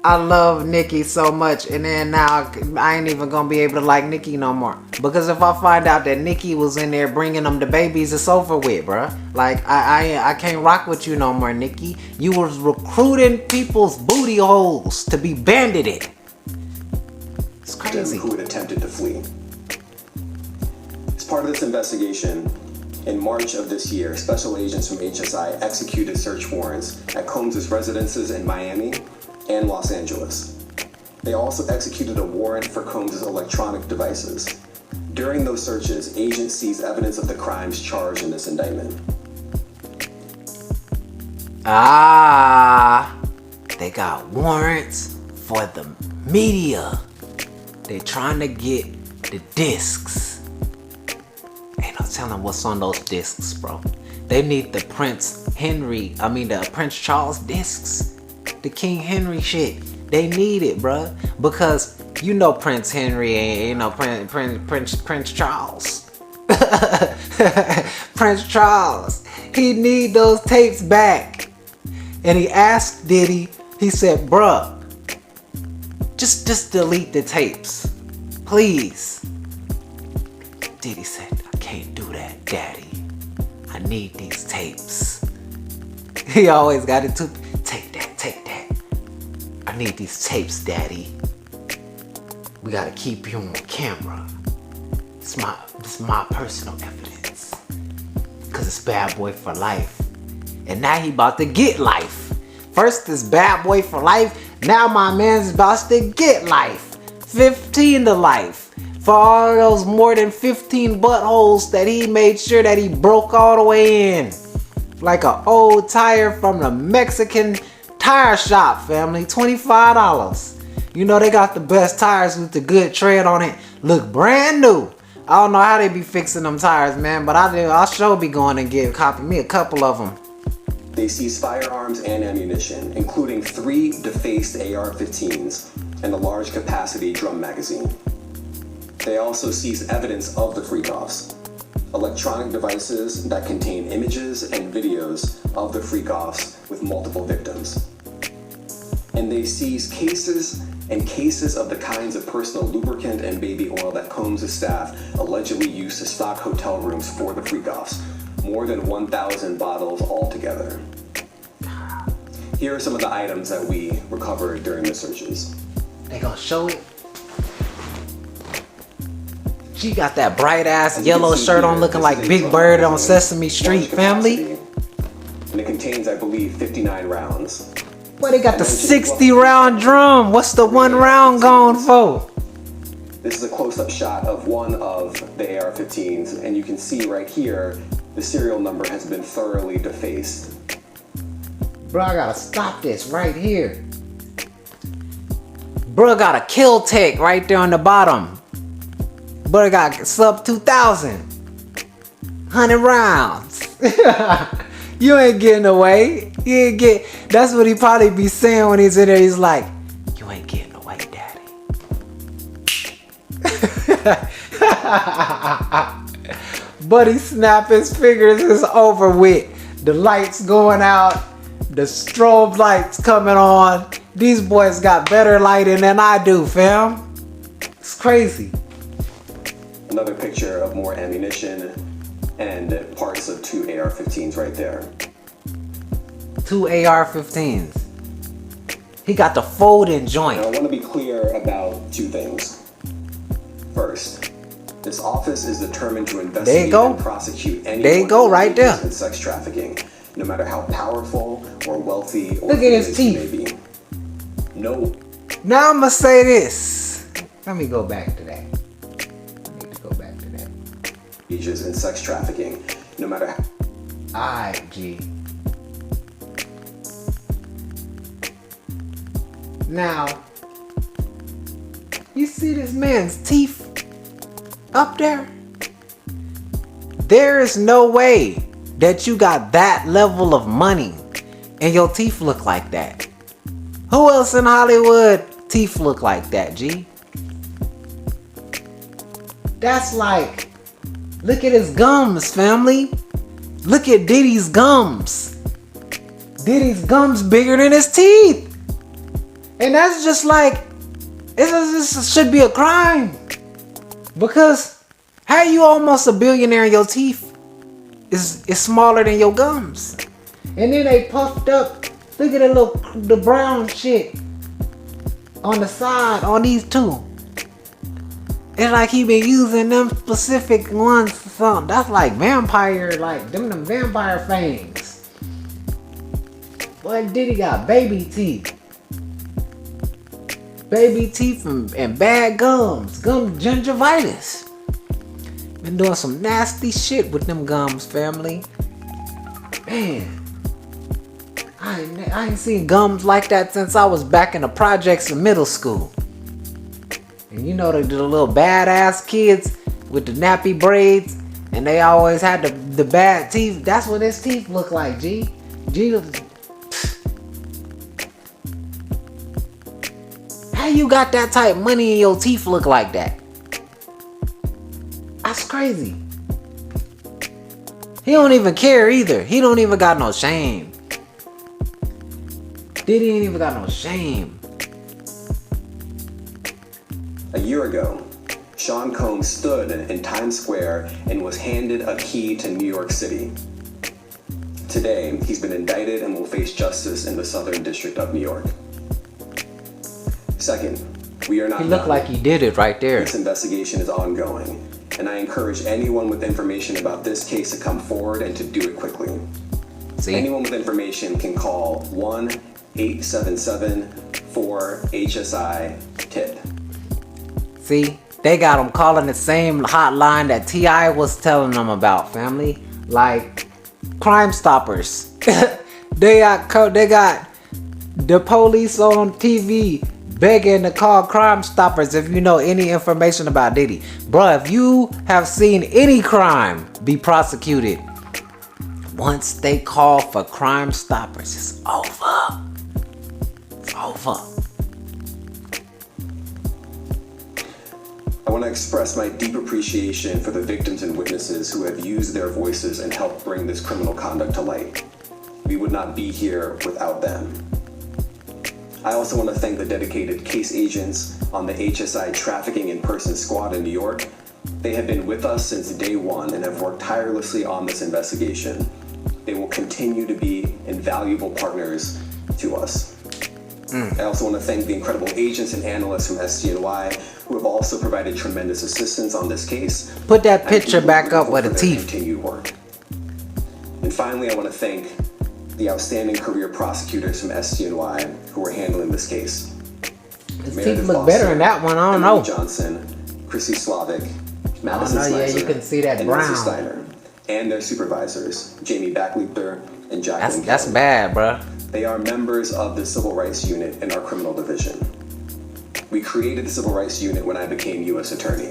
I love Nicki so much, and then now I ain't even gonna be able to like Nicki no more. Because if I find out that Nicki was in there bringing them the babies, it's over with, bruh. Like, I can't rock with you no more, Nicki. You was recruiting people's booty holes to be bandited. It's crazy. Who had attempted to flee. As part of this investigation, in March of this year, special agents from HSI executed search warrants at Combs' residences in Miami and Los Angeles. They also executed a warrant for Combs' electronic devices. During those searches, agents seized evidence of the crimes charged in this indictment. They got warrants for the media. They trying to get the discs. Ain't no telling what's on those discs, bro. They need the Prince Charles discs. The King Henry shit. They need it, bruh. Because you know Prince Henry and Prince Charles. Prince Charles. He need those tapes back. And he asked Diddy, he said, bruh, just delete the tapes. Please. Diddy said, I can't do that, daddy. I need these tapes. He always got it to take that. I need these tapes, daddy. We gotta keep you on camera. It's my personal evidence. Cause it's bad boy for life. And now he about to get life First this bad boy for life. Now my man's about to get life. 15 to life. For all those more than 15 buttholes that he made sure that he broke all the way in. Like an old tire from the Mexican tire shop, family. $25. You know they got the best tires with the good tread on it. Look brand new. I don't know how they be fixing them tires, man, but I'll sure be going and copy me a couple of them. They seized firearms and ammunition, including 3 defaced AR-15s and a large capacity drum magazine. They also seized evidence of the freak-offs, electronic devices that contain images and videos of the freak-offs with multiple victims. And they seized cases and cases of the kinds of personal lubricant and baby oil that Combs' staff allegedly used to stock hotel rooms for the freak-offs, more than 1,000 bottles altogether. Here are some of the items that we recovered during the searches. They gonna show it. She got that bright ass yellow shirt on looking like Big Bird on Sesame Street, family. And it contains, I believe, 59 rounds. Well, they got the 60 round drum. What's the 1 round going for? This is a close-up shot of one of the AR-15s, and you can see right here, the serial number has been thoroughly defaced. Bro, I gotta stop this right here. Bro got a kill tech right there on the bottom. Bro got sub 2,000. 100 rounds. You ain't getting away. You ain't get. That's what he probably be saying when he's in there. He's like, you ain't getting away, daddy. But he snap his fingers. It's over with. The lights going out. The strobe lights coming on. These boys got better lighting than I do, fam. It's crazy. Another picture of more ammunition and parts of 2 AR-15s right there. 2 AR-15s. He got the folding joint. Now, I want to be clear about 2 things. First, this office is determined to investigate and prosecute anyone right there in sex trafficking, no matter how powerful or wealthy or look at his teeth. May be. No. Now I'm gonna say this. Let me go back to that. In sex trafficking, no matter how. Alright, G. Now, you see this man's teeth up there? There is no way that you got that level of money and your teeth look like that. Who else in Hollywood teeth look like that, G? That's like, look at his gums, family. Look at Diddy's gums. Diddy's gums bigger than his teeth. And that's just like, this should be a crime. Because how you almost a billionaire and your teeth is smaller than your gums? And then they puffed up. Look at the brown shit on the side on these 2. It's like he been using them specific ones for something. That's like vampire, like them vampire fangs. Boy, Diddy got baby teeth. Baby teeth and bad gums. Gum gingivitis. Been doing some nasty shit with them gums, family. Man. I ain't seen gums like that since I was back in the projects in middle school. And you know the little badass kids with the nappy braids, and they always had the bad teeth. That's what his teeth look like, G. How you got that type of money and your teeth look like that? That's crazy. He don't even care either. He don't even got no shame. Diddy ain't even got no shame. A year ago, Sean Combs stood in Times Square and was handed a key to New York City. Today, he's been indicted and will face justice in the Southern District of New York. Second, we are not He looked like he did it right there. This investigation is ongoing, and I encourage anyone with information about this case to come forward and to do it quickly. See? Anyone with information can call 877-4HSI-TIP. See, they got them calling the same hotline that T.I. was telling them about, family. Like, Crime Stoppers. They got the police on TV begging to call Crime Stoppers if you know any information about Diddy. Bruh, if you have seen any crime be prosecuted, once they call for Crime Stoppers, it's over. It's over. I want to express my deep appreciation for the victims and witnesses who have used their voices and helped bring this criminal conduct to light. We would not be here without them. I also want to thank the dedicated case agents on the HSI Trafficking in Person Squad in New York. They have been with us since day one and have worked tirelessly on this investigation. They will continue to be invaluable partners to us. I also want to thank the incredible agents and analysts from SDNY who have also provided tremendous assistance on this case. Put that picture back up with the teeth. Continued work. And finally, I want to thank the outstanding career prosecutors from SDNY who are handling this case. His teeth look better in that one. I don't know. Johnson, Chrissy Slavic, Madison yeah, Slicer, you can see that and brown. Nancy Steiner, and their supervisors, Jamie Backleiter and Jacqueline. That's Kelly. bad, bruh. They are members of the Civil Rights Unit in our criminal division. We created the Civil Rights Unit when I became U.S. Attorney.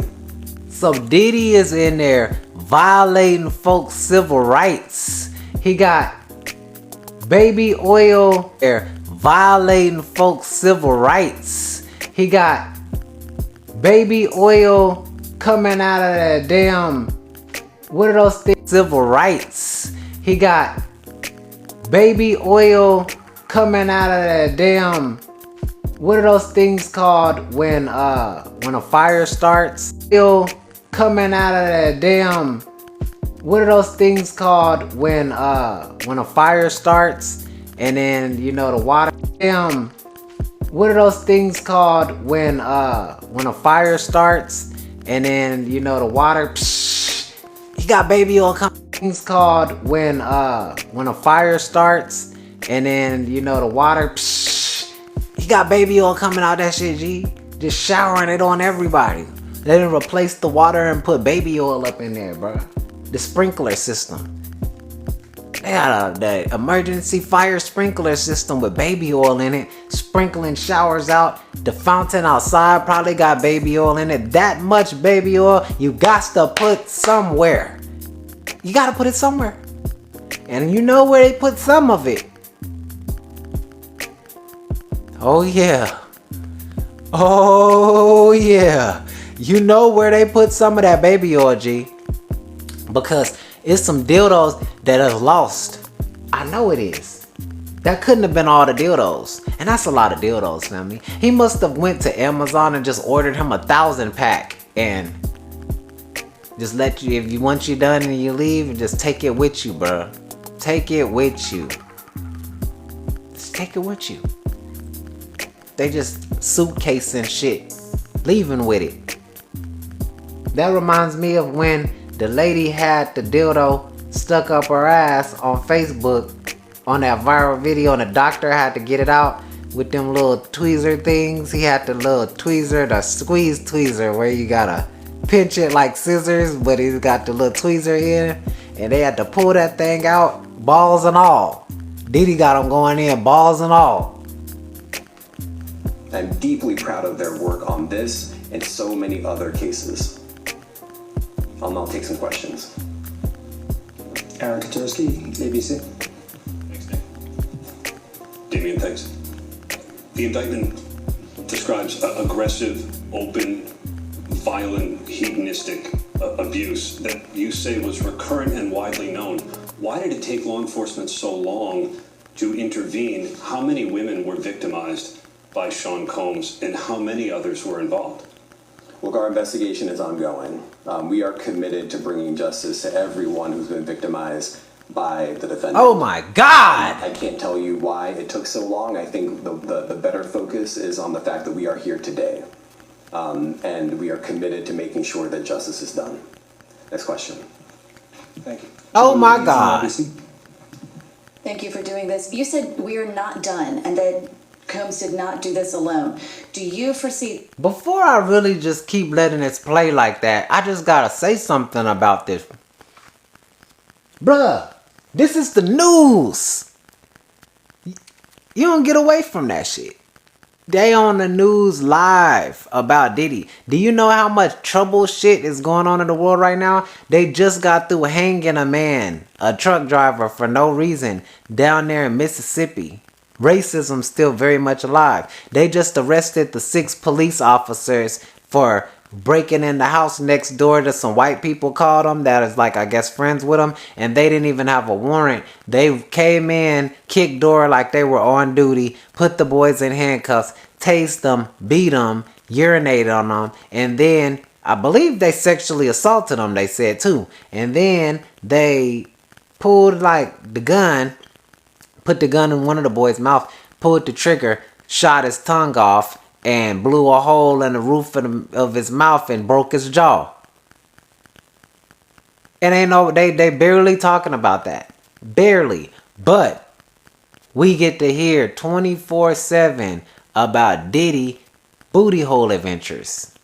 So Diddy is in there violating folks' civil rights. He got baby oil there violating folks' civil rights. He got baby oil coming out of that damn, what are those things? Civil rights. He got baby oil coming out of that damn, what are those things called when a fire starts? Oil coming out of that damn, what are those things called when a fire starts and then you know the water damn, what are those things called when a fire starts and then you know the water he got baby oil coming. Things called when a fire starts and then you know the water he got baby oil coming out that shit, G. Just showering it on everybody. They didn't replace the water and put baby oil up in there, bro. The sprinkler system. They got the emergency fire sprinkler system with baby oil in it, sprinkling showers out. The fountain outside probably got baby oil in it. That much baby oil you got to put somewhere. You gotta put it somewhere. And you know where they put some of it. Oh yeah. Oh yeah. You know where they put some of that baby oil, G. Because it's some dildos that is lost. I know it is. That couldn't have been all the dildos. And that's a lot of dildos, family. He must have went to Amazon and just ordered him 1,000 pack. And just let you, if you once you're done and you leave, just take it with you, bro. Take it with you. Just take it with you. They just suitcase and shit, leaving with it. That reminds me of when the lady had the dildo stuck up her ass on Facebook on that viral video, and the doctor had to get it out with them little tweezer things. He had the little tweezer, the squeeze tweezer, where you gotta pinch it like scissors, but he's got the little tweezer in, and they had to pull that thing out, balls and all. Diddy got them going in, balls and all. I'm deeply proud of their work on this and so many other cases. I'll now take some questions. Aaron Katursky, ABC. Thanks, Nick. Damian, thanks. The indictment describes aggressive, open, violent, hedonistic abuse that you say was recurrent and widely known. Why did it take law enforcement so long to intervene? How many women were victimized by Sean Combs, and how many others were involved? Look, our investigation is ongoing. We are committed to bringing justice to everyone who's been victimized by the defendant. Oh my God! I can't tell you why it took so long. I think the better focus is on the fact that we are here today. And we are committed to making sure that justice is done. Next question. Thank you. Oh my God. Thank you for doing this. You said we're not done and that Combs did not do this alone. Do you foresee... Before I really just keep letting this play like that, I just gotta say something about this. Bruh, this is the news. You don't get away from that shit. They on the news live about Diddy. Do you know how much trouble shit is going on in the world right now? They just got through hanging a man, a truck driver, for no reason down there in Mississippi. Racism still very much alive. They just arrested the 6 police officers for breaking in the house next door to some white people called them that is like, I guess, friends with them, and they didn't even have a warrant. They came in, kicked door like they were on duty, put the boys in handcuffs, tased them, beat them, urinated on them, and then I believe they sexually assaulted them, they said too. And then they pulled like the gun, put the gun in one of the boys' mouth, pulled the trigger, shot his tongue off, and blew a hole in the roof of his mouth and broke his jaw. And ain't no, they barely talking about that. Barely. But we get to hear 24/7 about Diddy booty hole adventures.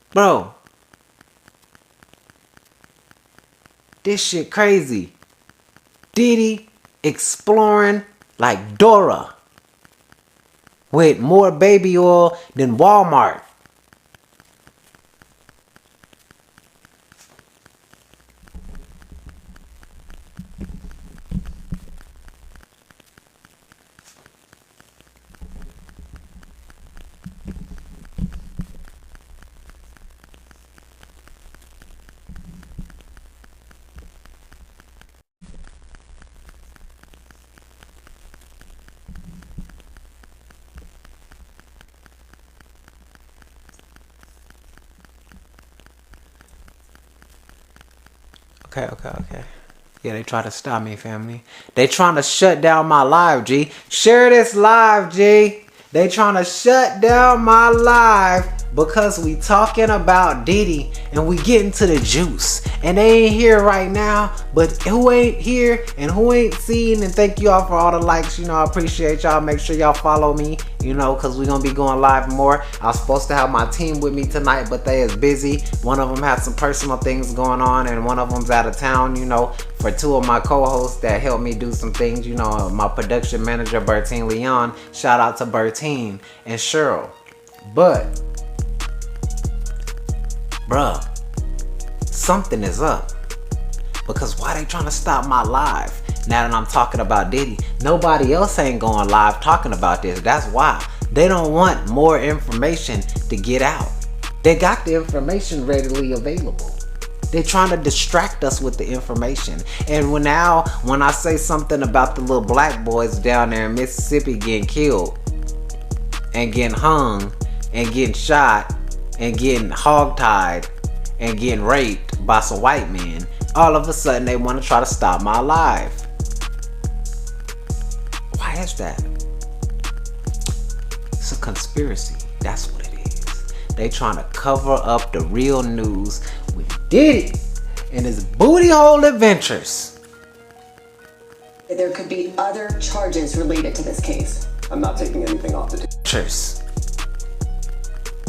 Bro. This shit crazy. Diddy exploring like Dora. With more baby oil than Walmart. Okay. Yeah, they try to stop me, family. They trying to shut down my live, G. Share this live, G. They trying to shut down my live because we talking about Diddy and we getting to the juice. And they ain't here right now, but who ain't here and who ain't seen, and thank you all for all the likes. You know, I appreciate y'all. Make sure y'all follow me, you know, because we're going to be going live more. I was supposed to have my team with me tonight, but they is busy. One of them had some personal things going on, and one of them's out of town, you know, for 2 of my co-hosts that helped me do some things. You know, my production manager, Bertine Leon. Shout out to Bertine and Cheryl. But, bruh, something is up. Because why they trying to stop my live? Now that I'm talking about Diddy, nobody else ain't going live talking about this. That's why. They don't want more information to get out. They got the information readily available. They're trying to distract us with the information. And when I say something about the little black boys down there in Mississippi getting killed and getting hung and getting shot and getting hogtied and getting raped by some white men, all of a sudden they want to try to stop my live. Why is that? It's a conspiracy. That's what it is. They trying to cover up the real news with Diddy and his booty hole adventures. There could be other charges related to this case. I'm not taking anything off the table.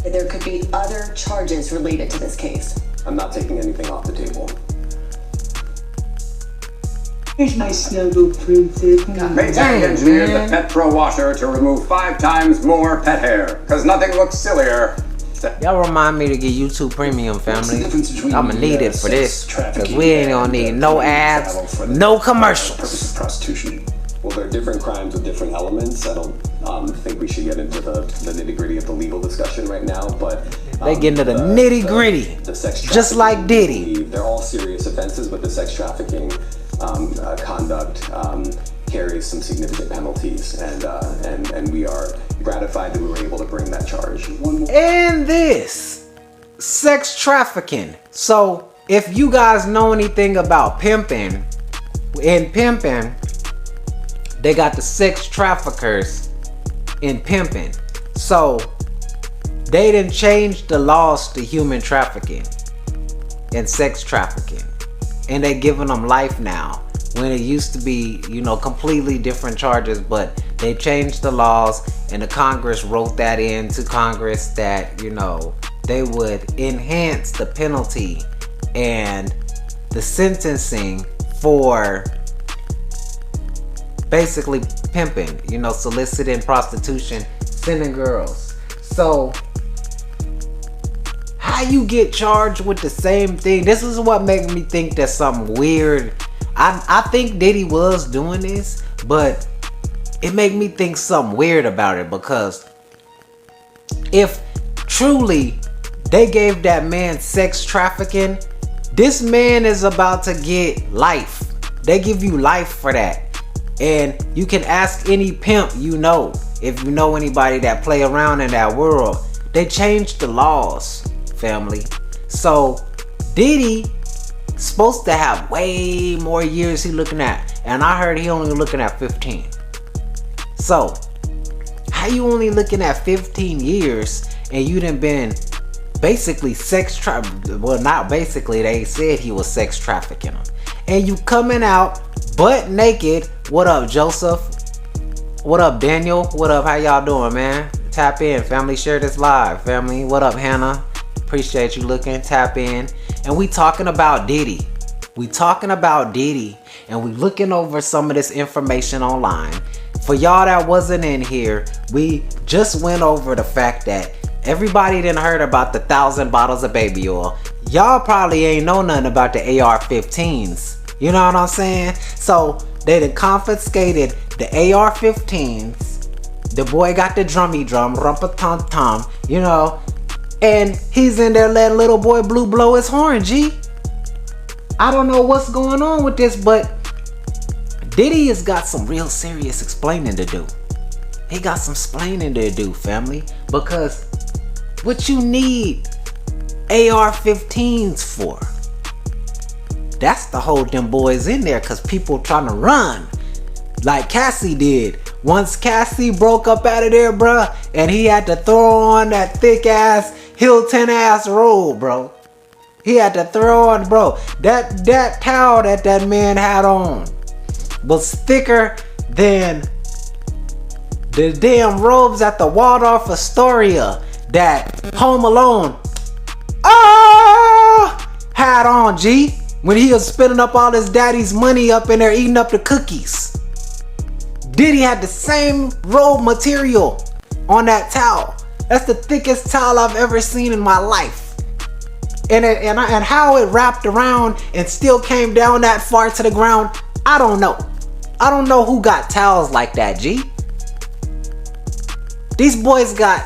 There could be other charges related to this case. I'm not taking anything off the table. Here's my snuggle princess. Maytag engineered the Pet Pro washer to remove 5 times more pet hair, because nothing looks sillier. Y'all remind me to get YouTube Premium, family. I'ma need it for this, because we ain't gonna need no ads, no commercials. Prostitution. Well, there are different crimes with different elements. I don't think we should get into the nitty-gritty of the legal discussion right now, but they get into the nitty-gritty, the sex just like Diddy. They're all serious offenses, but the sex trafficking conduct carries some significant penalties, and we are gratified that we were able to bring that charge. And this sex trafficking. So if you guys know anything about pimping, in pimping, they got the sex traffickers in pimping. So they didn't change the laws to human trafficking and sex trafficking, and they giving them life now when it used to be, completely different charges, but they changed the laws, and the Congress wrote that into Congress that, they would enhance the penalty and the sentencing for basically pimping, soliciting, prostitution, sending girls. So how you get charged with the same thing? This is what makes me think there's something weird. I think Diddy was doing this, but it made me think something weird about it, because if truly they gave that man sex trafficking, this man is about to get life. They give you life for that. And you can ask any pimp if you know anybody that play around in that world. They changed the laws, family. So Diddy supposed to have way more years he looking at, and I heard he only looking at 15. So how you only looking at 15 years and you done been basically not basically, they said he was sex trafficking them, and you coming out butt naked? What up, Joseph? What up, Daniel? What up? How y'all doing, man? Tap in, family. Share this live, family. What up, Hannah? Appreciate you looking. Tap in. And we talking about Diddy. And we looking over some of this information online. For y'all that wasn't in here, we just went over the fact that everybody didn't heard about the 1,000 bottles of baby oil. Y'all probably ain't know nothing about the AR-15s. You know what I'm saying? So they done confiscated the AR-15s. The boy got the drummy drum, rumpa-tum-tum, and he's in there letting little boy Blue blow his horn, G. I don't know what's going on with this, but Diddy has got some real serious explaining to do. He got some explaining to do, family, because what you need AR-15s for? That's to hold them boys in there, because people trying to run like Cassie did. Once Cassie broke up out of there, bruh, and he had to throw on that thick ass Hilton ass robe, bro. He had to throw on, bro. That towel that man had on was thicker than the damn robes at the Waldorf Astoria that Home Alone had on, G. When he was spending up all his daddy's money up in there eating up the cookies. Diddy had the same robe material on that towel. That's the thickest towel I've ever seen in my life. And how it wrapped around and still came down that far to the ground, I don't know. I don't know who got towels like that, G. These boys got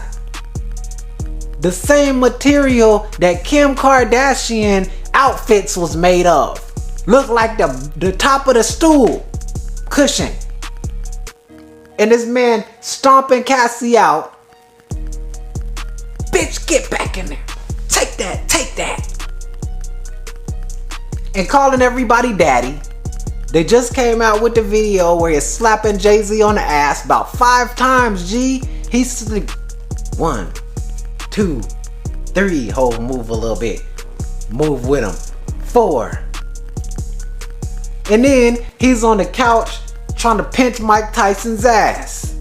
the same material that Kim Kardashian outfits was made of. Looked like the top of the stool cushion. And this man stomping Cassie out. Bitch, get back in there. Take that. And calling everybody daddy. They just came out with the video where he's slapping Jay-Z on the ass about 5 times, G. He's 1, 2, 3. Hold, move a little bit. Move with him. 4. And then he's on the couch trying to pinch Mike Tyson's ass.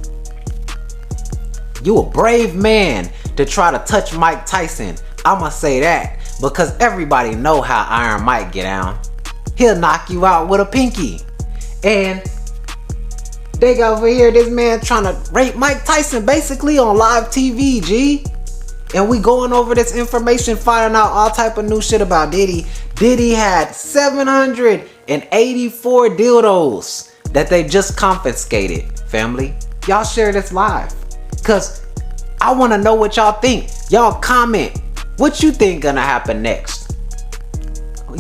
You a brave man to try to touch Mike Tyson. I'ma say that because everybody know how Iron Mike get down. He'll knock you out with a pinky. And they got over here, this man trying to rape Mike Tyson basically on live TV, G. And we going over this information, finding out all type of new shit about Diddy. Diddy had 784 dildos that they just confiscated, family. Y'all share this live, cause I want to know what y'all think. Y'all comment what you think gonna happen next.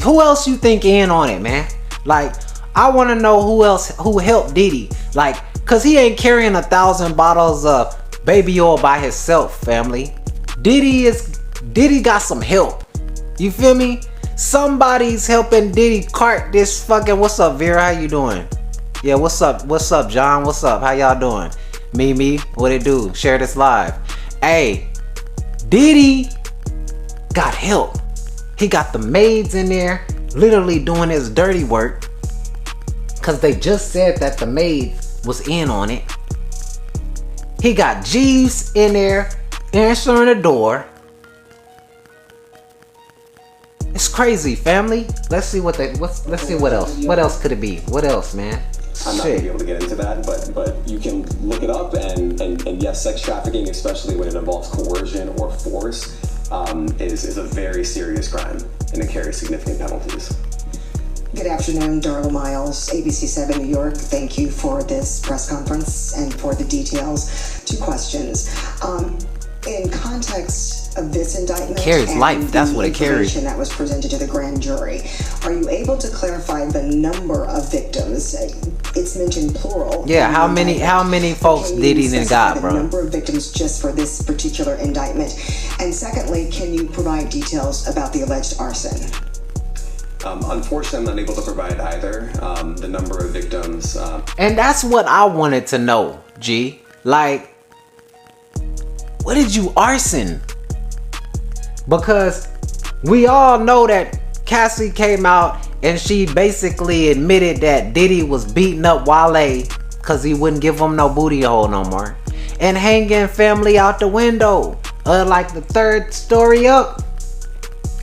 Who else you think in on it, man? Like, I want to know who helped Diddy. Like, cause he ain't carrying 1,000 bottles of baby oil by himself, family. Diddy got some help. You feel me? Somebody's helping Diddy cart this fucking. What's up, Vera? How you doing? Yeah, what's up? What's up, John? What's up? How y'all doing? Mimi, what it do? Share this live. Hey, Diddy got help. He got the maids in there literally doing his dirty work. Because they just said that the maid was in on it. He got Jeeves in there answering the door. It's crazy, family. Let's see what else. What else could it be? What else, man? I'm not going to be able to get into that, but you can look it up, and yes, sex trafficking, especially when it involves coercion or force, is a very serious crime, and it carries significant penalties. Good afternoon, Darla Miles, ABC 7 New York. Thank you for this press conference and for the details. 2 questions. In context of this indictment carries and life. That's what it carries. The information that was presented to the grand jury, are you able to clarify the number of victims? It's mentioned plural. Yeah, how many folks Diddy done got, bro? The number of victims just for this particular indictment. And secondly, can you provide details about the alleged arson? Unfortunately, I'm not able to provide either. The number of victims. And that's what I wanted to know, G. Like, what did you arson? Because we all know that Cassie came out and she basically admitted that Diddy was beating up Wale because he wouldn't give him no booty hole no more. And hanging family out the window. Like the 3rd story up.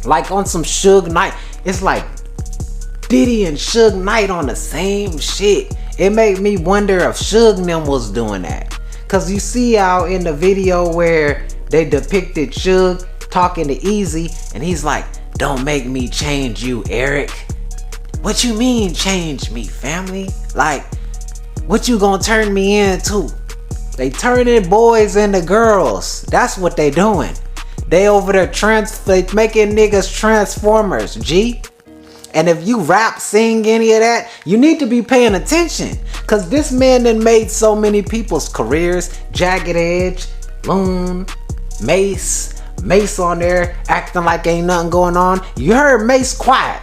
Like on some Suge Knight. It's like Diddy and Suge Knight on the same shit. It made me wonder if Suge and them was doing that. Cause you see out in the video where they depicted Suge talking to Easy, and he's like, "Don't make me change you, Eric." What you mean change me, family? Like, what you gonna turn me into? They turning boys into girls. That's what they doing. They over there they making niggas transformers, G. And if you rap, sing any of that, you need to be paying attention. Cause this man done made so many people's careers. Jagged Edge, Loon, Mace on there acting like ain't nothing going on. You heard Mace quiet.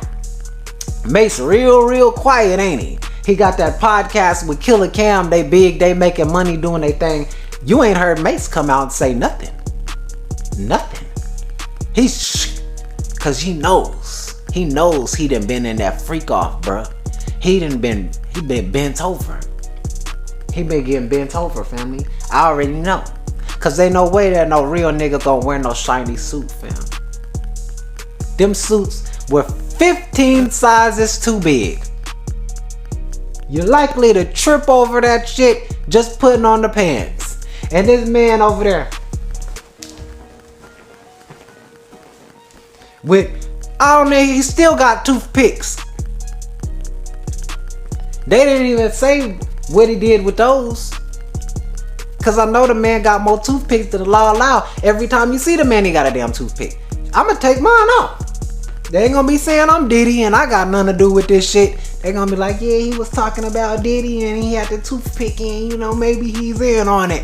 Mace real quiet, ain't he? He got that podcast with Killer Cam. They big, they making money doing their thing. You ain't heard Mace come out and say nothing. Nothing. Cause he knows. He knows he done been in that freak off, bruh. He been bent over. He been getting bent over, family. I already know. Cause ain't no way that no real nigga gonna wear no shiny suit, fam. Them suits were 15 sizes too big. You're likely to trip over that shit just putting on the pants. And this man over there with, I don't know, he still got toothpicks. They didn't even say what he did with those. Cause I know the man got more toothpicks than the law allow. Every time you see the man, he got a damn toothpick. I'ma take mine off. They ain't gonna be saying I'm Diddy and I got nothing to do with this shit. They gonna be like, yeah, he was talking about Diddy and he had the toothpick and, you know, maybe he's in on it.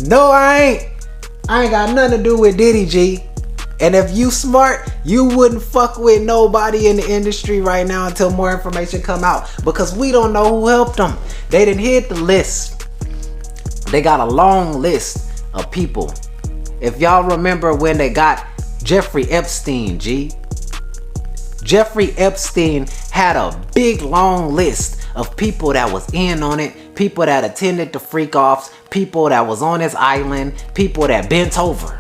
No, I ain't. I ain't got nothing to do with Diddy, G. And if you smart, you wouldn't fuck with nobody in the industry right now until more information come out. Because we don't know who helped them. They didn't hit the list. They got a long list of people. If y'all remember when they got Jeffrey Epstein, G. Jeffrey Epstein had a big long list of people that was in on it. People that attended the freak offs. People that was on his island. People that bent over.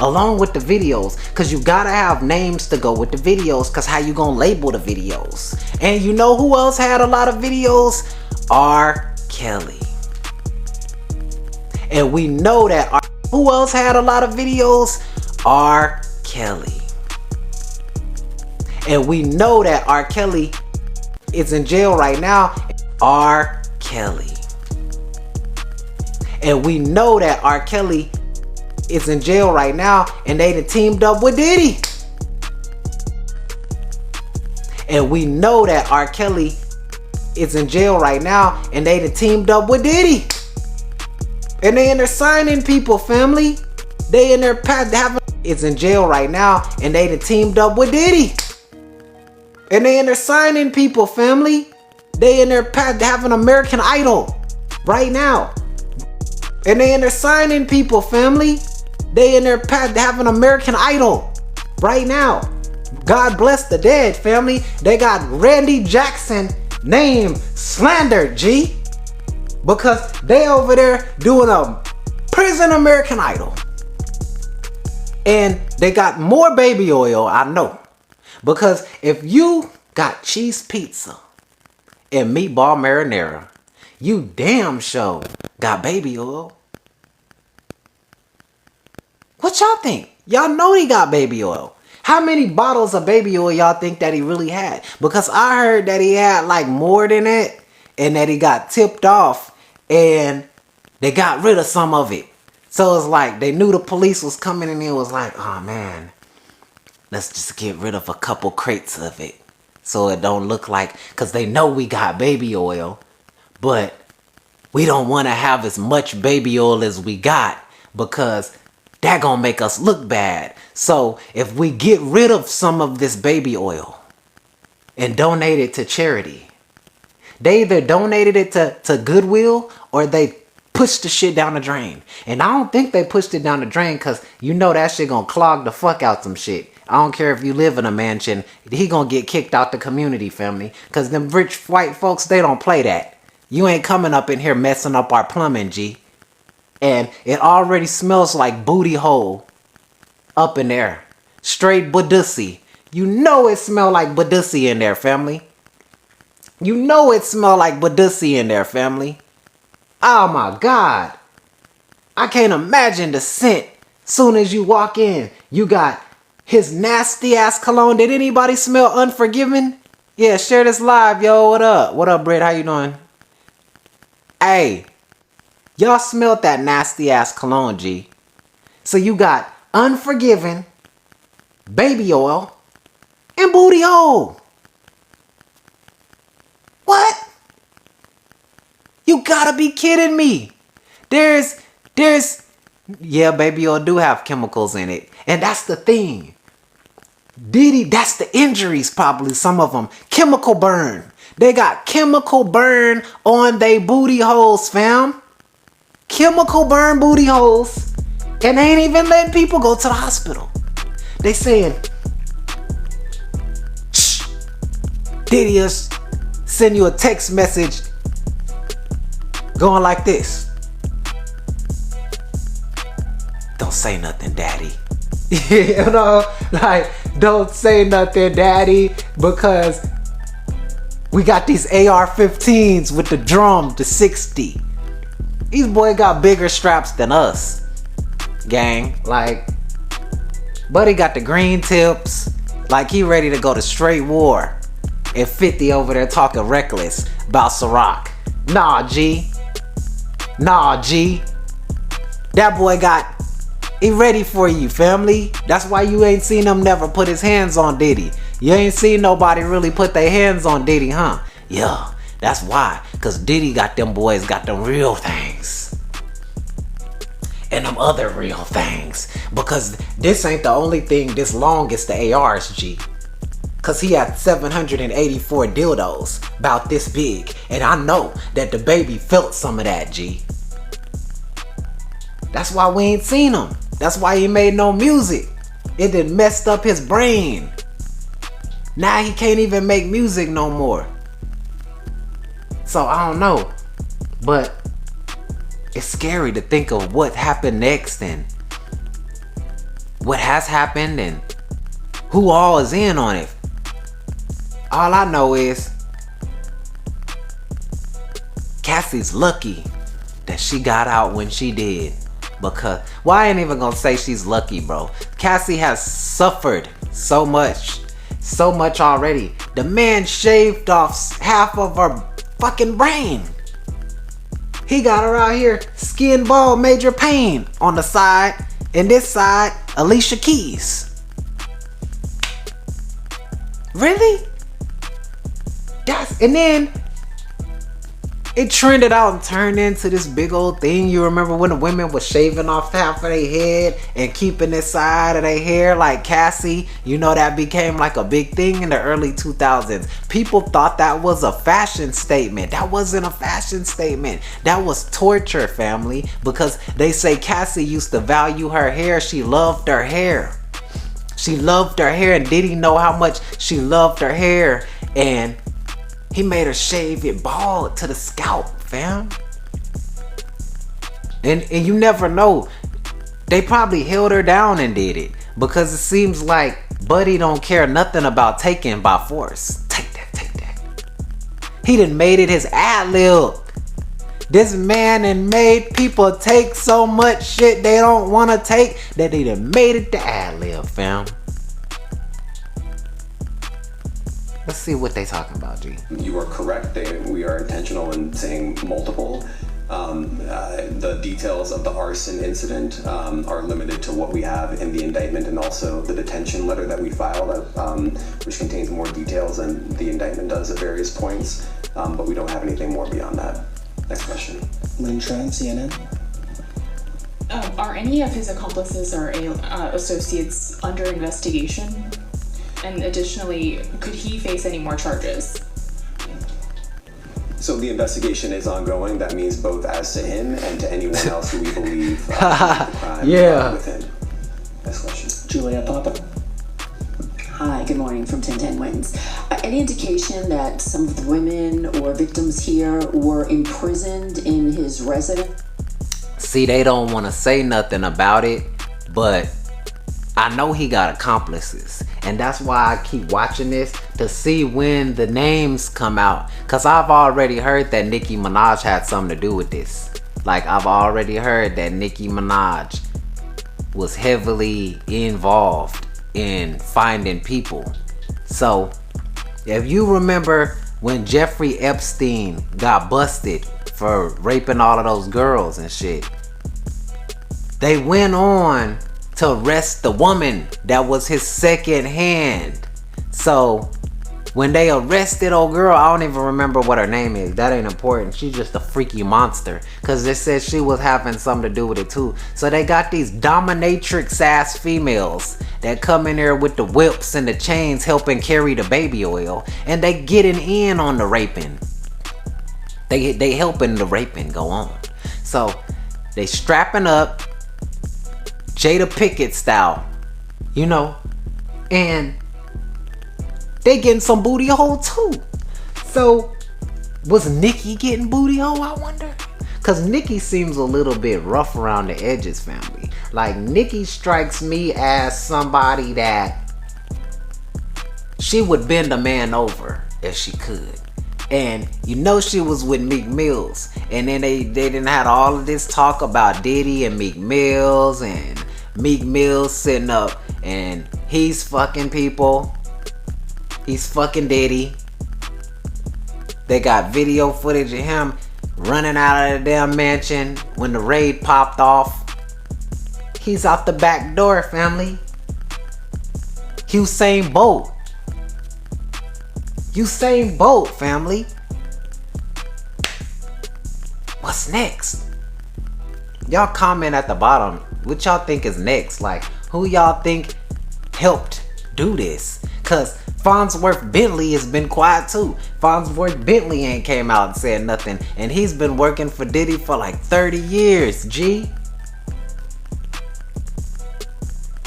Along with the videos, because you gotta have names to go with the videos, because how you gonna label the videos? And you know who else had a lot of videos? R. Kelly. And we know that who else had a lot of videos? R. Kelly. And we know that R. Kelly is in jail right now. R. Kelly. And we know that R. Kelly is in jail right now, and they done teamed up with Diddy. And we know that R. Kelly is in jail right now, and they done teamed up with Diddy. And they in there signing people, family. They in there is in jail right now, and they done teamed up with Diddy. And they in there signing people, family. They in there having American Idol right now. And they in there signing people, family. They in there having American Idol right now. God bless the dead, family. They got Randy Jackson name slandered, G. Because they over there doing a prison American Idol. And they got more baby oil, I know. Because if you got cheese pizza and meatball marinara, you damn sure got baby oil. What y'all think? Y'all know he got baby oil. How many bottles of baby oil y'all think that he really had? Because I heard that he had like more than that, and that he got tipped off and they got rid of some of it. So it's like they knew the police was coming and it was like, oh man, let's just get rid of a couple crates of it. So it don't look like, because they know we got baby oil, but we don't want to have as much baby oil as we got because that gonna make us look bad. So if we get rid of some of this baby oil and donate it to charity, they either donated it to Goodwill or they pushed the shit down the drain. And I don't think they pushed it down the drain because you know that shit gonna clog the fuck out some shit. I don't care if you live in a mansion, he gonna get kicked out the community, family. Because them rich white folks, they don't play that. You ain't coming up in here messing up our plumbing, G. And it already smells like booty hole up in there. Straight badussy. You know it smell like badussy in there, family. You know it smell like badussy in there, family. Oh my God. I can't imagine the scent. Soon as you walk in, you got his nasty ass cologne. Did anybody smell Unforgiven? Yeah, share this live, yo. What up? What up, Britt? How you doing? Hey, y'all smelled that nasty ass cologne, G. So you got Unforgiven, baby oil, and booty hole. What? You gotta be kidding me. Yeah, baby oil do have chemicals in it. And that's the thing. Diddy, that's the injuries probably, some of them. Chemical burn. They got chemical burn on they booty holes, fam. Chemical burn booty holes. And they ain't even letting people go to the hospital. They saying, shh, Diddy will send you a text message going like this. Don't say nothing, daddy. You know, like, don't say nothing, daddy, because we got these AR-15s with the drum, the 60. These boys got bigger straps than us, gang. Like, buddy got the green tips, like he ready to go to straight war. And 50 over there talking reckless about Ciroc. Nah, G. Nah, G. That boy he ready for you, family. That's why you ain't seen him never put his hands on Diddy. You ain't seen nobody really put their hands on Diddy, huh? Yeah, that's why. Because Diddy got them boys, got them real things. And them other real things. Because this ain't the only thing this long as the ARs, G. Because he had 784 dildos about this big. And I know that the baby felt some of that, G. That's why we ain't seen him. That's why he made no music. It done messed up his brain. Now he can't even make music no more. So I don't know. But it's scary to think of what happened next and what has happened and who all is in on it. All I know is Cassie's lucky that she got out when she did. Because, well, I ain't even gonna say she's lucky, bro. Cassie has suffered so much already. The man shaved off half of her fucking brain. He got her out here skin ball major pain on the side, and this side, Alicia Keys. Really? And then it trended out and turned into this big old thing. You remember when the women was shaving off half of their head and keeping this side of their hair like Cassie? You know, that became like a big thing in the early 2000s. People thought that was a fashion statement. That wasn't a fashion statement. That was torture, family. Because they say Cassie used to value her hair. She loved her hair. She loved her hair, and Diddy know how much she loved her hair. And He made her shave it bald to the scalp, fam. And you never know. They probably held her down and did it. Because it seems like Buddy don't care nothing about taking by force. Take that, take that. He done made it his ad-lib. This man done made people take so much shit they don't want to take that they done made it the ad-lib, fam. Let's see what they talking about, G. You are correct. We are intentional in saying multiple. The details of the arson incident are limited to what we have in the indictment and also the detention letter that we filed, which contains more details than the indictment does at various points. But we don't have anything more beyond that. Next question. Lynn Tran, CNN. Are any of his accomplices or associates under investigation? And additionally, could he face any more charges? So the investigation is ongoing. That means both as to him and to anyone else who we believe the crime with him. Next question. Julia Papa. Hi, good morning from 1010 Wins. Any indication that some of the women or victims here were imprisoned in his residence? See, they don't want to say nothing about it, but I know he got accomplices. And that's why I keep watching this to see when the names come out. Because I've already heard that Nicki Minaj had something to do with this. Like, I've already heard that Nicki Minaj was heavily involved in finding people. So, if you remember when Jeffrey Epstein got busted for raping all of those girls and shit, they went on to arrest the woman that was his second hand. So when they arrested old girl, I don't even remember what her name is. That ain't important. She's just a freaky monster. Cause they said she was having something to do with it too. So they got these dominatrix ass females that come in there with the whips and the chains helping carry the baby oil. And they getting in on the raping. They helping the raping go on. So they strapping up Jada Pickett style, you know, and they getting some booty hole too. So was Nicki getting booty hole, I wonder? Cause Nicki seems a little bit rough around the edges, family. Like, Nicki strikes me as somebody that she would bend a man over if she could. And you know she was with Meek Mills. And then they didn't have all of this talk about Diddy and Meek Mills, and Meek Mills sitting up and he's fucking people. He's fucking Diddy. They got video footage of him running out of the damn mansion when the raid popped off. He's out the back door, family. Usain Bolt. Usain Bolt, family. What's next? Y'all comment at the bottom. What y'all think is next? Like, who y'all think helped do this? Cause Farnsworth Bentley has been quiet too. Farnsworth Bentley ain't came out and said nothing. And he's been working for Diddy for like 30 years, G.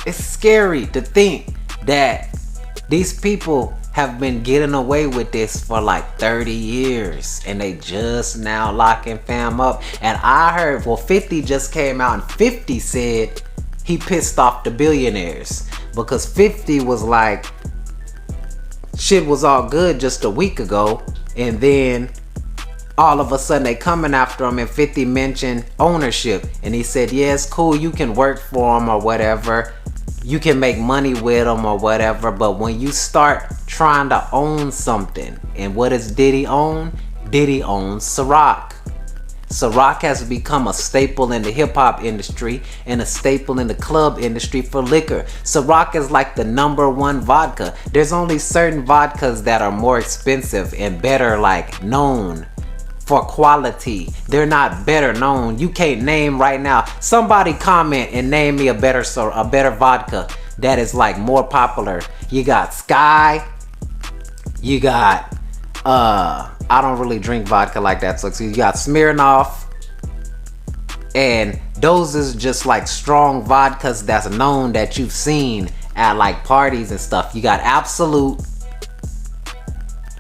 It's scary to think that these people have been getting away with this for like 30 years and they just now locking fam up. And I heard, well, 50 just came out and 50 said he pissed off the billionaires because 50 was like, shit was all good just a week ago, and then all of a sudden they coming after him, and 50 mentioned ownership, and he said, yeah, it's cool, you can work for him or whatever, you can make money with him or whatever, but when you start trying to own something, and what does Diddy own? Diddy owns Ciroc. Ciroc has become a staple in the hip-hop industry and a staple in the club industry for liquor. Ciroc is like the #1 vodka. There's only certain vodkas that are more expensive and better, like, known for quality. They're not better known. You can't name right now. Somebody comment and name me a better vodka that is like more popular. You got Sky. You got I don't really drink vodka like that, so you got Smirnoff, and those is just like strong vodkas that's known that you've seen at like parties and stuff. You got Absolute,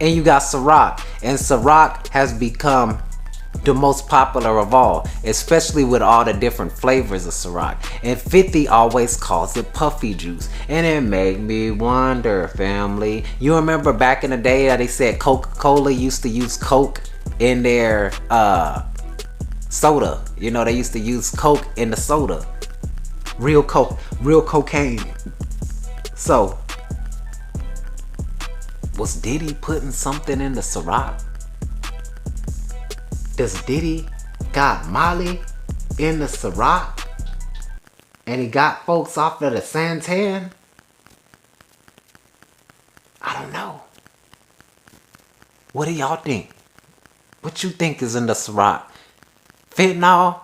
And you got Ciroc. And Ciroc has become the most popular of all, especially with all the different flavors of Ciroc. And 50 always calls it puffy juice. And it made me wonder, family. You remember back in the day that they said Coca-Cola used to use Coke in their soda. You know, they used to use Coke in the soda. Real Coke, real cocaine. So, was Diddy putting something in the Ciroc? Does Diddy got Molly in the Ciroc? And he got folks off of the Santan? I don't know. What do y'all think? What you think is in the Ciroc? Fentanyl?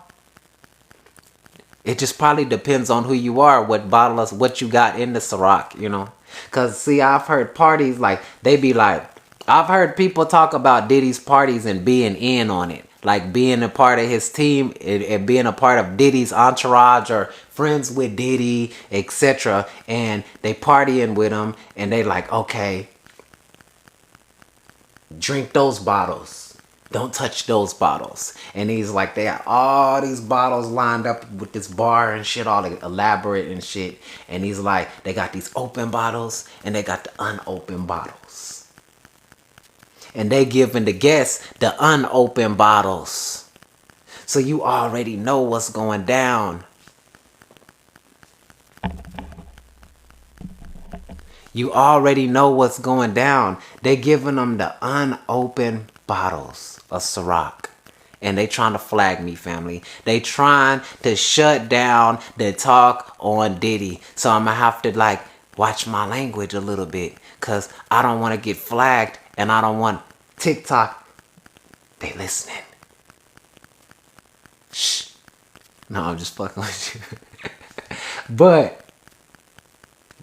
It just probably depends on who you are, what bottle of what you got in the Ciroc, you know? Cause see, I've heard parties like, they be like, I've heard people talk about Diddy's parties and being in on it. Like being a part of his team and being a part of Diddy's entourage or friends with Diddy, etc. And they partying with him and they like, okay, drink those bottles. Don't touch those bottles. And he's like, they got all these bottles lined up with this bar and shit, all elaborate and shit. And he's like, they got these open bottles and they got the unopened bottles. And they giving the guests the unopened bottles. So you already know what's going down. You already know what's going down. They giving them the unopened bottles of Ciroc. And they trying to flag me, family. They trying to shut down the talk on Diddy. So I'm going to have to like watch my language a little bit. Because I don't want to get flagged. And I don't want TikTok. They listening. Shh. No, I'm just fucking with you. But,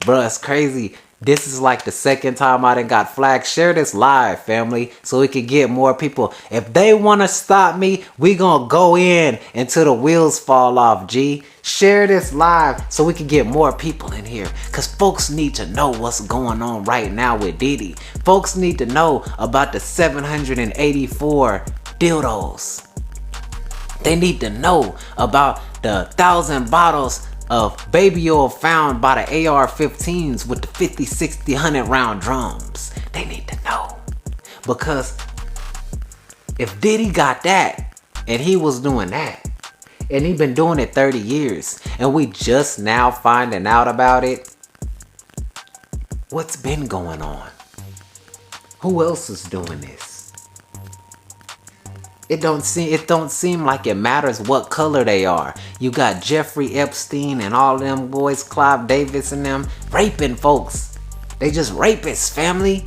bruh, it's crazy. This is like the second time I done got flagged. Share this live, family, so we can get more people. If they want to stop me, we gonna go in until the wheels fall off, G. Share this live so we can get more people in here. Because folks need to know what's going on right now with Diddy. Folks need to know about the 784 dildos. They need to know about the 1,000 bottles of baby oil found by the AR-15s with the 50, 60, 100 round drums. They need to know. Because if Diddy got that, and he was doing that, and he been doing it 30 years, and we just now finding out about it, what's been going on? Who else is doing this? It don't seem like it matters what color they are. You got Jeffrey Epstein and all them boys, Clive Davis and them, raping folks. They just rapists, family.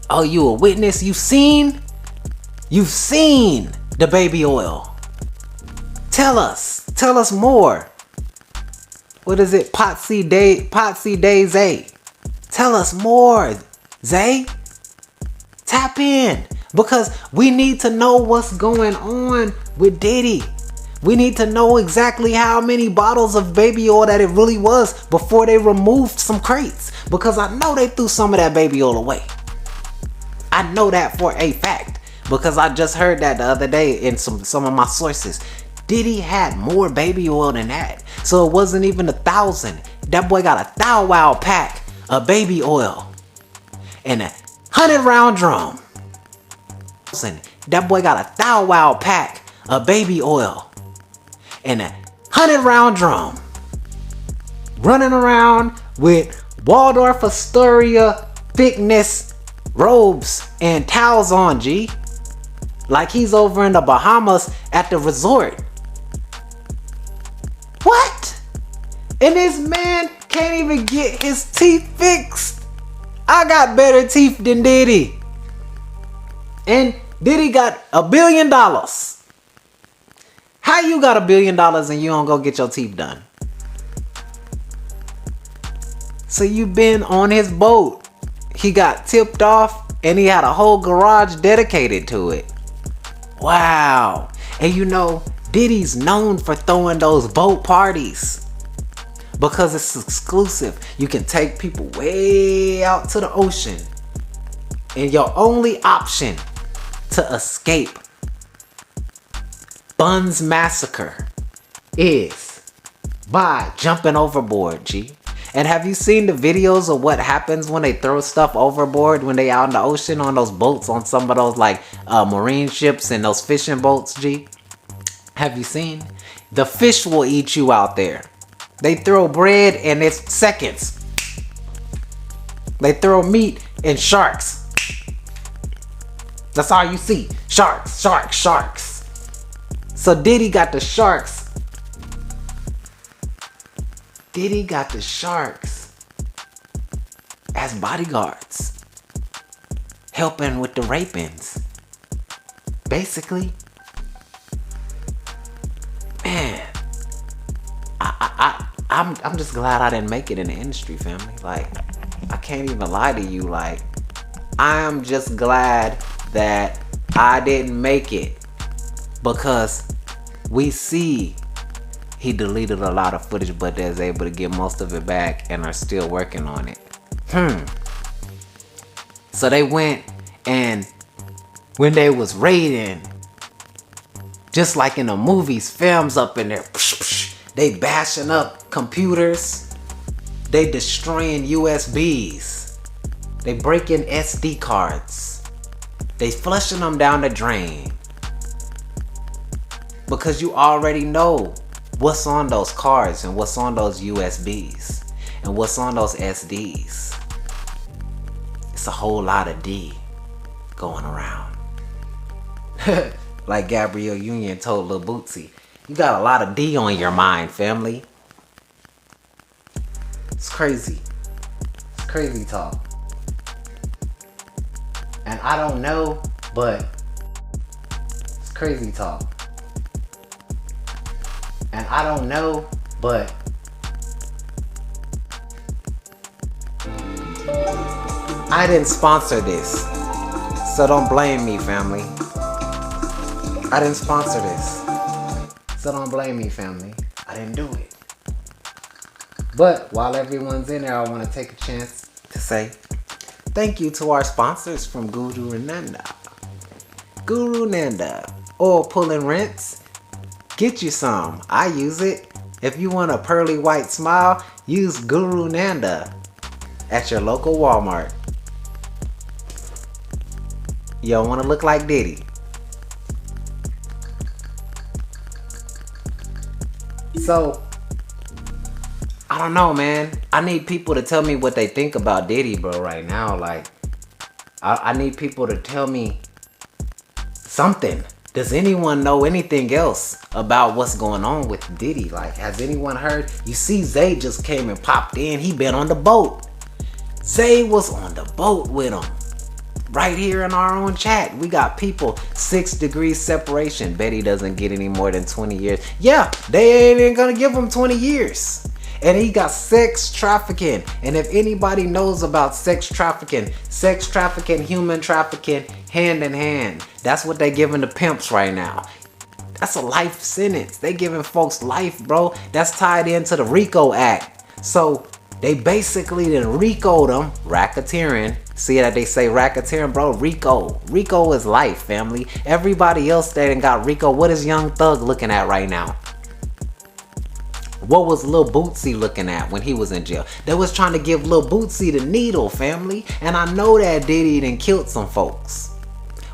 Oh, you a witness? You've seen the baby oil. Tell us more. What is it? Potsy Day Zay. Tell us more, Zay. Tap in. Because we need to know what's going on with Diddy. We need to know exactly how many bottles of baby oil that it really was before they removed some crates. Because I know they threw some of that baby oil away. I know that for a fact. Because I just heard that the other day in some of my sources. Diddy had more baby oil than that. So it wasn't even 1,000. That boy got a Thou Wow pack of baby oil. And a 100 round drum. That boy got a Thou Wow pack of baby oil and a 100 round drum. Running around with Waldorf Astoria thickness robes and towels on, G. Like he's over in the Bahamas at the resort. What? And this man can't even get his teeth fixed. I got better teeth than Diddy. And Diddy got $1 billion. How you got $1 billion and you don't go get your teeth done? So you been on his boat. He got tipped off and he had a whole garage dedicated to it. Wow. And you know, Diddy's known for throwing those boat parties. Because it's exclusive. You can take people way out to the ocean. And your only option to escape Bun's massacre is by jumping overboard, G. And have you seen the videos of what happens when they throw stuff overboard when they out in the ocean on those boats, on some of those like marine ships and those fishing boats, G? Have you seen? The fish will eat you out there. They throw bread and it's seconds. They throw meat and sharks. That's all you see. Sharks, sharks, sharks. So Diddy got the sharks. Diddy got the sharks as bodyguards, helping with the rapings. Basically, man, I'm just glad I didn't make it in the industry, family. Like, I can't even lie to you. Like, I am just glad that I didn't make it, because we see he deleted a lot of footage, but is able to get most of it back and are still working on it. So they went, and when they was raiding, just like in the movies, films up in there, they bashing up computers, they destroying USBs, they breaking SD cards, they flushing them down the drain, because you already know what's on those cards and what's on those USBs and what's on those SDs. It's a whole lot of D going around. Like Gabrielle Union told Lil Bootsy, you got a lot of D on your mind, family. It's crazy. It's crazy talk. And I don't know, but it's crazy talk. And I don't know, but I didn't sponsor this. So don't blame me, family. I didn't sponsor this. So don't blame me, family. I didn't do it. But while everyone's in there, I want to take a chance to say thank you to our sponsors from Guru Nanda. Guru Nanda, oil pulling rinse. Get you some. I use it. If you want a pearly white smile, use Guru Nanda at your local Walmart. You don't want to look like Diddy. So, I don't know, man. I need people to tell me what they think about Diddy, bro, right now. Like, I need people to tell me something. Does anyone know anything else about what's going on with Diddy? Like, has anyone heard? You see, Zay just came and popped in. He been on the boat. Zay was on the boat with him. Right here in our own chat. We got people 6 degrees separation. Betty doesn't get any more than 20 years. Yeah, they ain't even gonna give him 20 years. And he got sex trafficking. And if anybody knows about sex trafficking, human trafficking, hand in hand. That's what they giving the pimps right now. That's a life sentence. They giving folks life, bro. That's tied into the RICO Act. So they basically then RICO'd them, racketeering. See that they say racketeering, bro? RICO. RICO is life, family. Everybody else that ain't got RICO, what is Young Thug looking at right now? What was Lil Bootsy looking at when he was in jail? They was trying to give Lil Bootsy the needle, family. And I know that Diddy done killed some folks.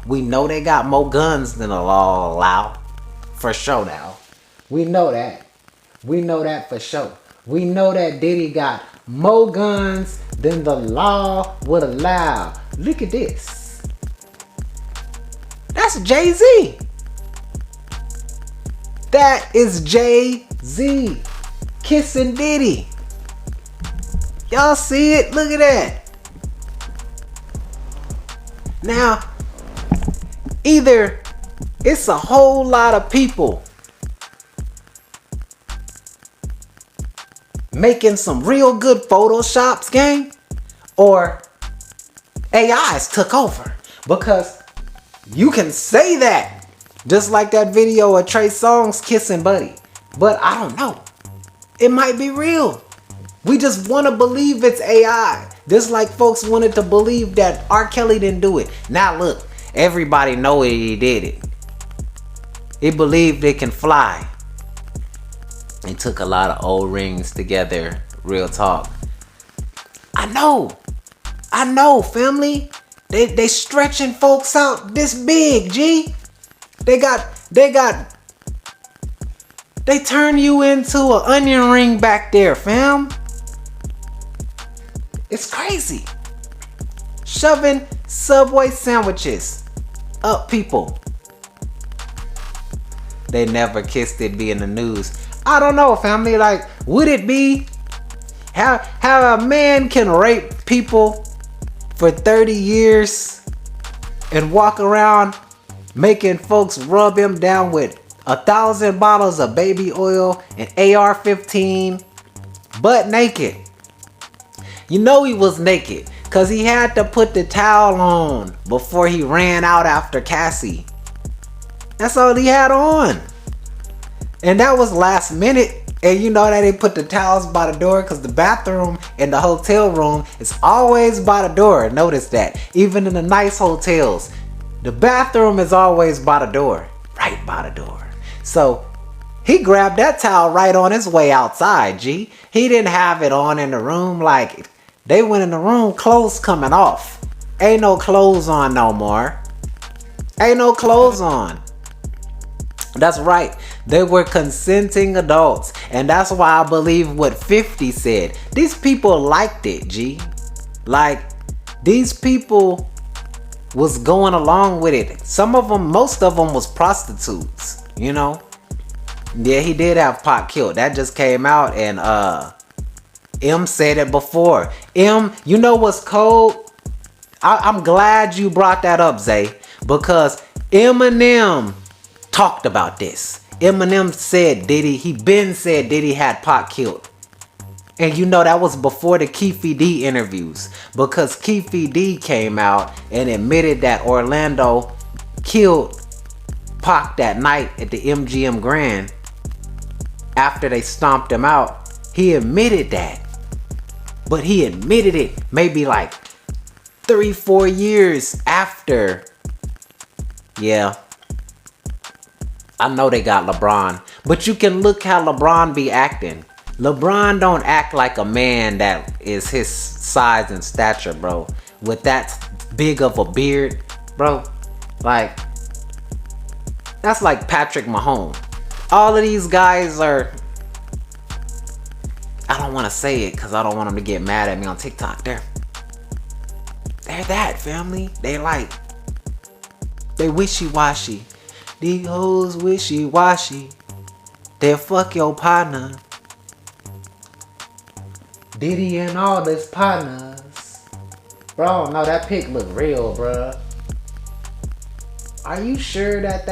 We know they got more guns than the law allow. For sure now. We know that. We know that for sure. We know that Diddy got more guns than the law would allow. Look at this. That's Jay-Z. That is Jay-Z kissing Diddy. Y'all see it? Look at that. Now, either it's a whole lot of people making some real good photoshops, gang, or AIs took over. Because you can say that, just like that video of Trey Songz kissing Buddy. But I don't know. It might be real. We just want to believe it's AI. Just like folks wanted to believe that R. Kelly didn't do it. Now look, everybody know it, he did it. He believed it can fly. He took a lot of old rings together. Real talk. I know, family. They stretching folks out this big, G. They turn you into an onion ring back there, fam. It's crazy. Shoving Subway sandwiches up people. They never kissed it be in the news. I don't know, family. Like, would it be how a man can rape people for 30 years and walk around making folks rub him down with 1,000 bottles of baby oil and AR-15 butt naked? You know he was naked because he had to put the towel on before he ran out after Cassie. That's all he had on. And that was last minute. And you know that they put the towels by the door because the bathroom in the hotel room is always by the door. Notice that. Even in the nice hotels, the bathroom is always by the door. Right by the door. So he grabbed that towel right on his way outside, G. He didn't have it on in the room. Like, they went in the room, clothes coming off. Ain't no clothes on no more. Ain't no clothes on. That's right. They were consenting adults. And that's why I believe what 50 said. These people liked it, G. Like, these people was going along with it. Some of them, most of them was prostitutes, you know. Yeah, he did have Pac killed. That just came out, and M said it before. M, you know what's cold? I'm glad you brought that up, Zay, because Eminem talked about this. Eminem said Diddy had Pac killed. And you know that was before the Keefe D interviews, because Keefe D came out and admitted that Orlando killed Pac that night at the MGM Grand after they stomped him out. He admitted that. But he admitted it maybe like 3-4 years after. Yeah. I know they got LeBron, but you can look how LeBron be acting. LeBron don't act like a man that is his size and stature, bro. With that big of a beard, bro. Like, that's like Patrick Mahomes. All of these guys are, I don't want to say it because I don't want them to get mad at me on TikTok. They're that, family. They wishy-washy. These hoes wishy-washy. They'll fuck your partner. Diddy and all his partners. Bro, no, that pic look real, bro. Are you sure that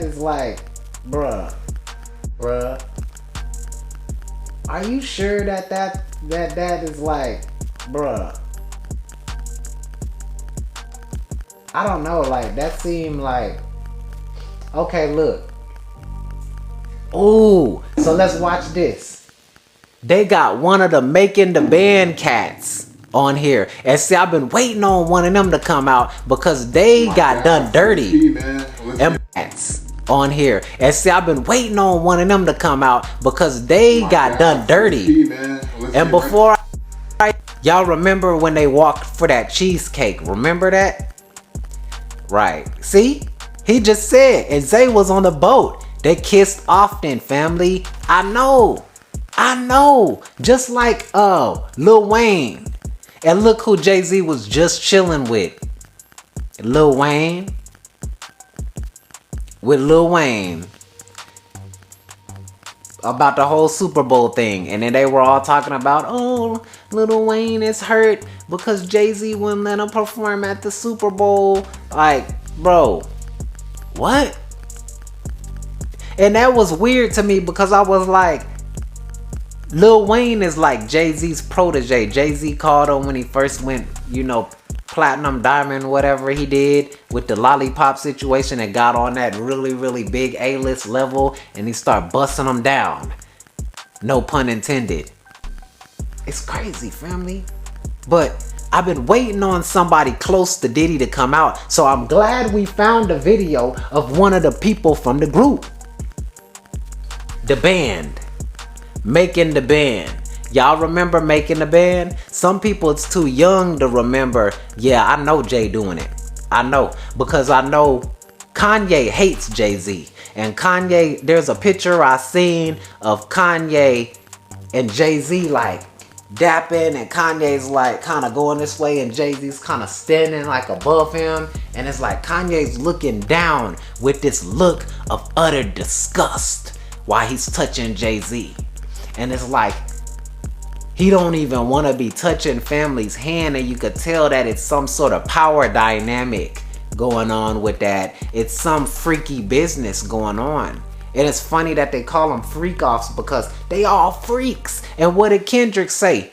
is like, bruh? Are you sure that is like, bruh? I don't know, like, that seemed like, okay, look. Ooh, so let's watch this. They got one of the Making the Band cats on here. And see, I've been waiting on one of them to come out because they got done dirty. And cats on here. And see, I've been waiting on one of them to come out because they got done dirty. And before y'all remember when they walked for that cheesecake? Remember that? Right. See? He just said, and Zay was on the boat. They kissed often, family. I know. Just like Lil Wayne. And look who Jay-Z was just chilling with. Lil Wayne. With Lil Wayne. About the whole Super Bowl thing. And then they were all talking about, oh, Lil Wayne is hurt because Jay-Z wouldn't let him perform at the Super Bowl. Like, bro, what? And that was weird to me because I was like, Lil Wayne is like Jay-Z's protege. Jay-Z called him when he first went, platinum, diamond, whatever he did with the lollipop situation and got on that really, really big A-list level and he started busting them down. No pun intended. It's crazy, family. But I've been waiting on somebody close to Diddy to come out. So I'm glad we found a video of one of the people from the group. The band. Making the Band. Y'all remember Making the Band? Some people it's too young to remember. Yeah, I know Jay doing it. I know. Because I know Kanye hates Jay-Z. And Kanye, there's a picture I seen of Kanye and Jay-Z like dapping, and Kanye's like kind of going this way and Jay-Z's kind of standing like above him, and it's like Kanye's looking down with this look of utter disgust while he's touching Jay-Z, and it's like he don't even want to be touching family's hand, and you could tell that it's some sort of power dynamic going on with that. It's some freaky business going on. And it's funny that they call them freak-offs because they all freaks. And what did Kendrick say?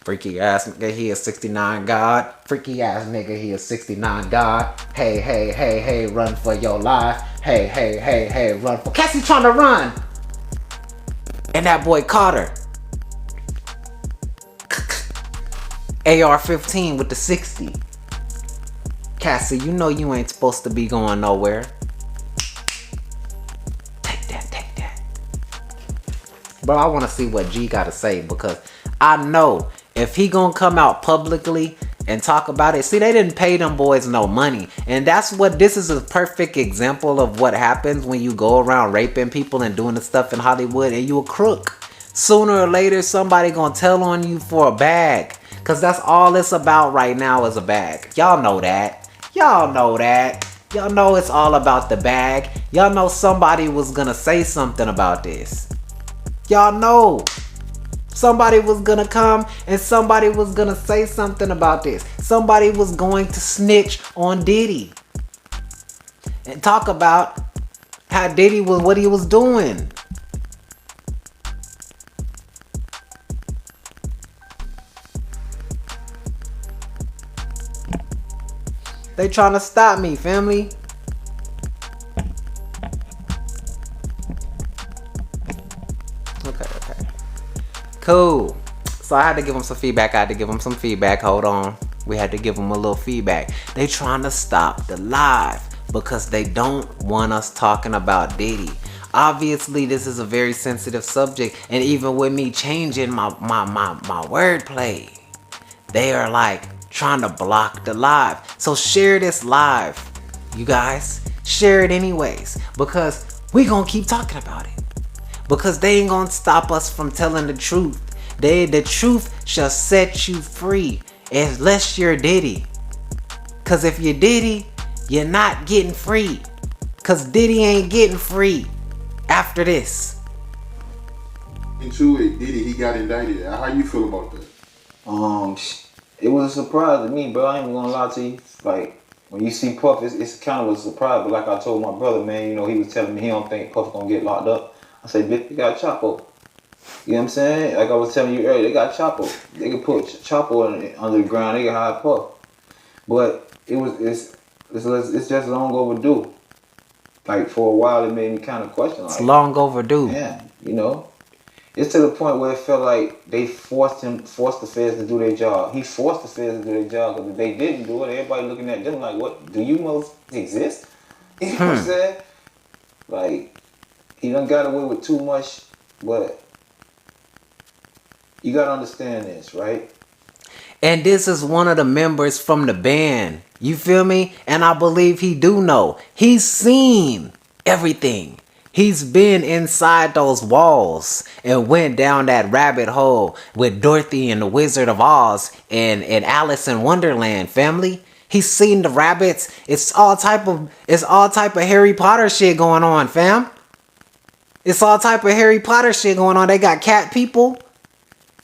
Freaky ass nigga, he is 69 God. Freaky ass nigga, he is 69 God. Hey, hey, hey, hey, run for your life. Hey, hey, hey, hey, run for... Cassie trying to run. And that boy Carter. AR-15 with the 60. Cassie, you know you ain't supposed to be going nowhere. But I want to see what G got to say, because I know if he gonna come out publicly and talk about it. See, they didn't pay them boys no money. And that's what, this is a perfect example of what happens when you go around raping people and doing the stuff in Hollywood and you a crook. Sooner or later, somebody gonna tell on you for a bag. Because that's all it's about right now is a bag. Y'all know that. Y'all know that. Y'all know it's all about the bag. Y'all know somebody was gonna say something about this. Y'all know somebody was gonna come and somebody was gonna say something about this. Somebody was going to snitch on Diddy and talk about how Diddy was, what he was doing. They trying to stop me, family. Okay. Cool. So I had to give them some feedback. Hold on. We had to give them a little feedback. They trying to stop the live because they don't want us talking about Diddy. Obviously, this is a very sensitive subject, and even with me changing my wordplay, they are like trying to block the live. So share this live, you guys. Share it anyways, because we gonna keep talking about it. Because they ain't gonna stop us from telling the truth. The truth shall set you free unless you're Diddy. Because if you're Diddy, you're not getting free. Because Diddy ain't getting free after this. Into it, Diddy, he got indicted. How you feel about that? It was a surprise to me, bro. I ain't even gonna lie to you. Like, when you see Puff, it's kind of a surprise. But like I told my brother, man, you know, he was telling me he don't think Puff gonna get locked up. I said, bitch, they got Chapo. You know what I'm saying? Like I was telling you earlier, they got Chapo. They could put Chapo under the ground. They can hide Puff. But it's just long overdue. Like for a while, it made me kind of question. Like, it's long overdue. Yeah, you know. It's to the point where it felt like they forced the feds to do their job. He forced the feds to do their job, because if they didn't do it, everybody looking at them like, what? Do you most exist? You know what I'm saying? Like, he done got away with too much, but you gotta understand this, right? And this is one of the members from the band. You feel me? And I believe he do know. He's seen everything. He's been inside those walls and went down that rabbit hole with Dorothy and the Wizard of Oz and Alice in Wonderland, family. He's seen the rabbits. It's all type of Harry Potter shit going on, fam. It's all type of Harry Potter shit going on. They got cat people.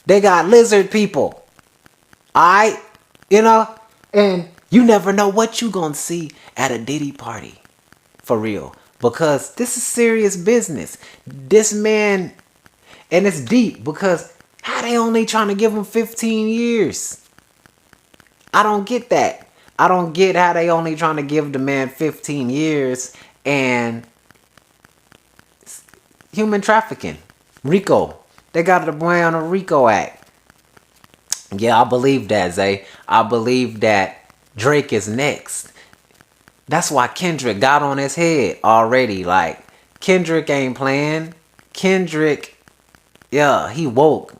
They got lizard people. Alright? You know? And you never know what you gonna see at a Diddy party. For real. Because this is serious business. This man, and it's deep, because how they only trying to give him 15 years? I don't get that. I don't get how they only trying to give the man 15 years and human trafficking. RICO. They got the boy on a RICO act. Yeah, I believe that, Zay. I believe that Drake is next. That's why Kendrick got on his head already. Like, Kendrick ain't playing. Kendrick, yeah, he woke.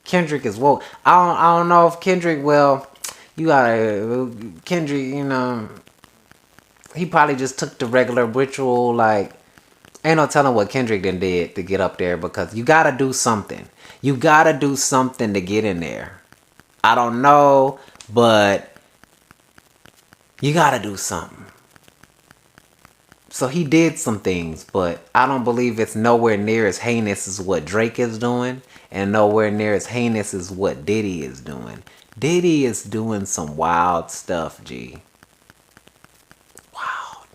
Kendrick is woke. I don't know if Kendrick, well, you gotta, Kendrick, you know, he probably just took the regular ritual, like, ain't no telling what Kendrick did to get up there, because you gotta do something. You gotta do something to get in there. I don't know, but you gotta do something. So he did some things, but I don't believe it's nowhere near as heinous as what Drake is doing, and nowhere near as heinous as what Diddy is doing. Diddy is doing some wild stuff, G. Wild.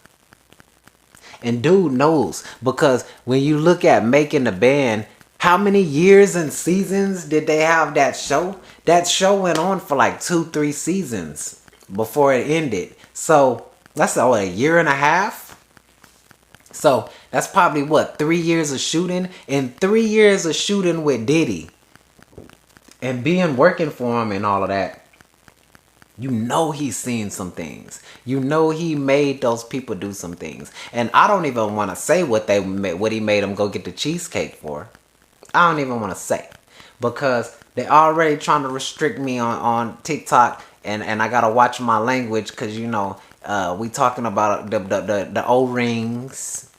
And dude knows, because when you look at Making the Band, how many years and seasons did they have that show? That show went on for like 2-3 seasons before it ended. So that's a year and a half. So that's probably what, 3 years of shooting? And 3 years of shooting with Diddy and being working for him and all of that. You know he's seen some things. You know he made those people do some things. And I don't even want to say what he made them go get the cheesecake for. I don't even want to say, because they already trying to restrict me on TikTok, and I gotta watch my language, because you know we talking about the O-rings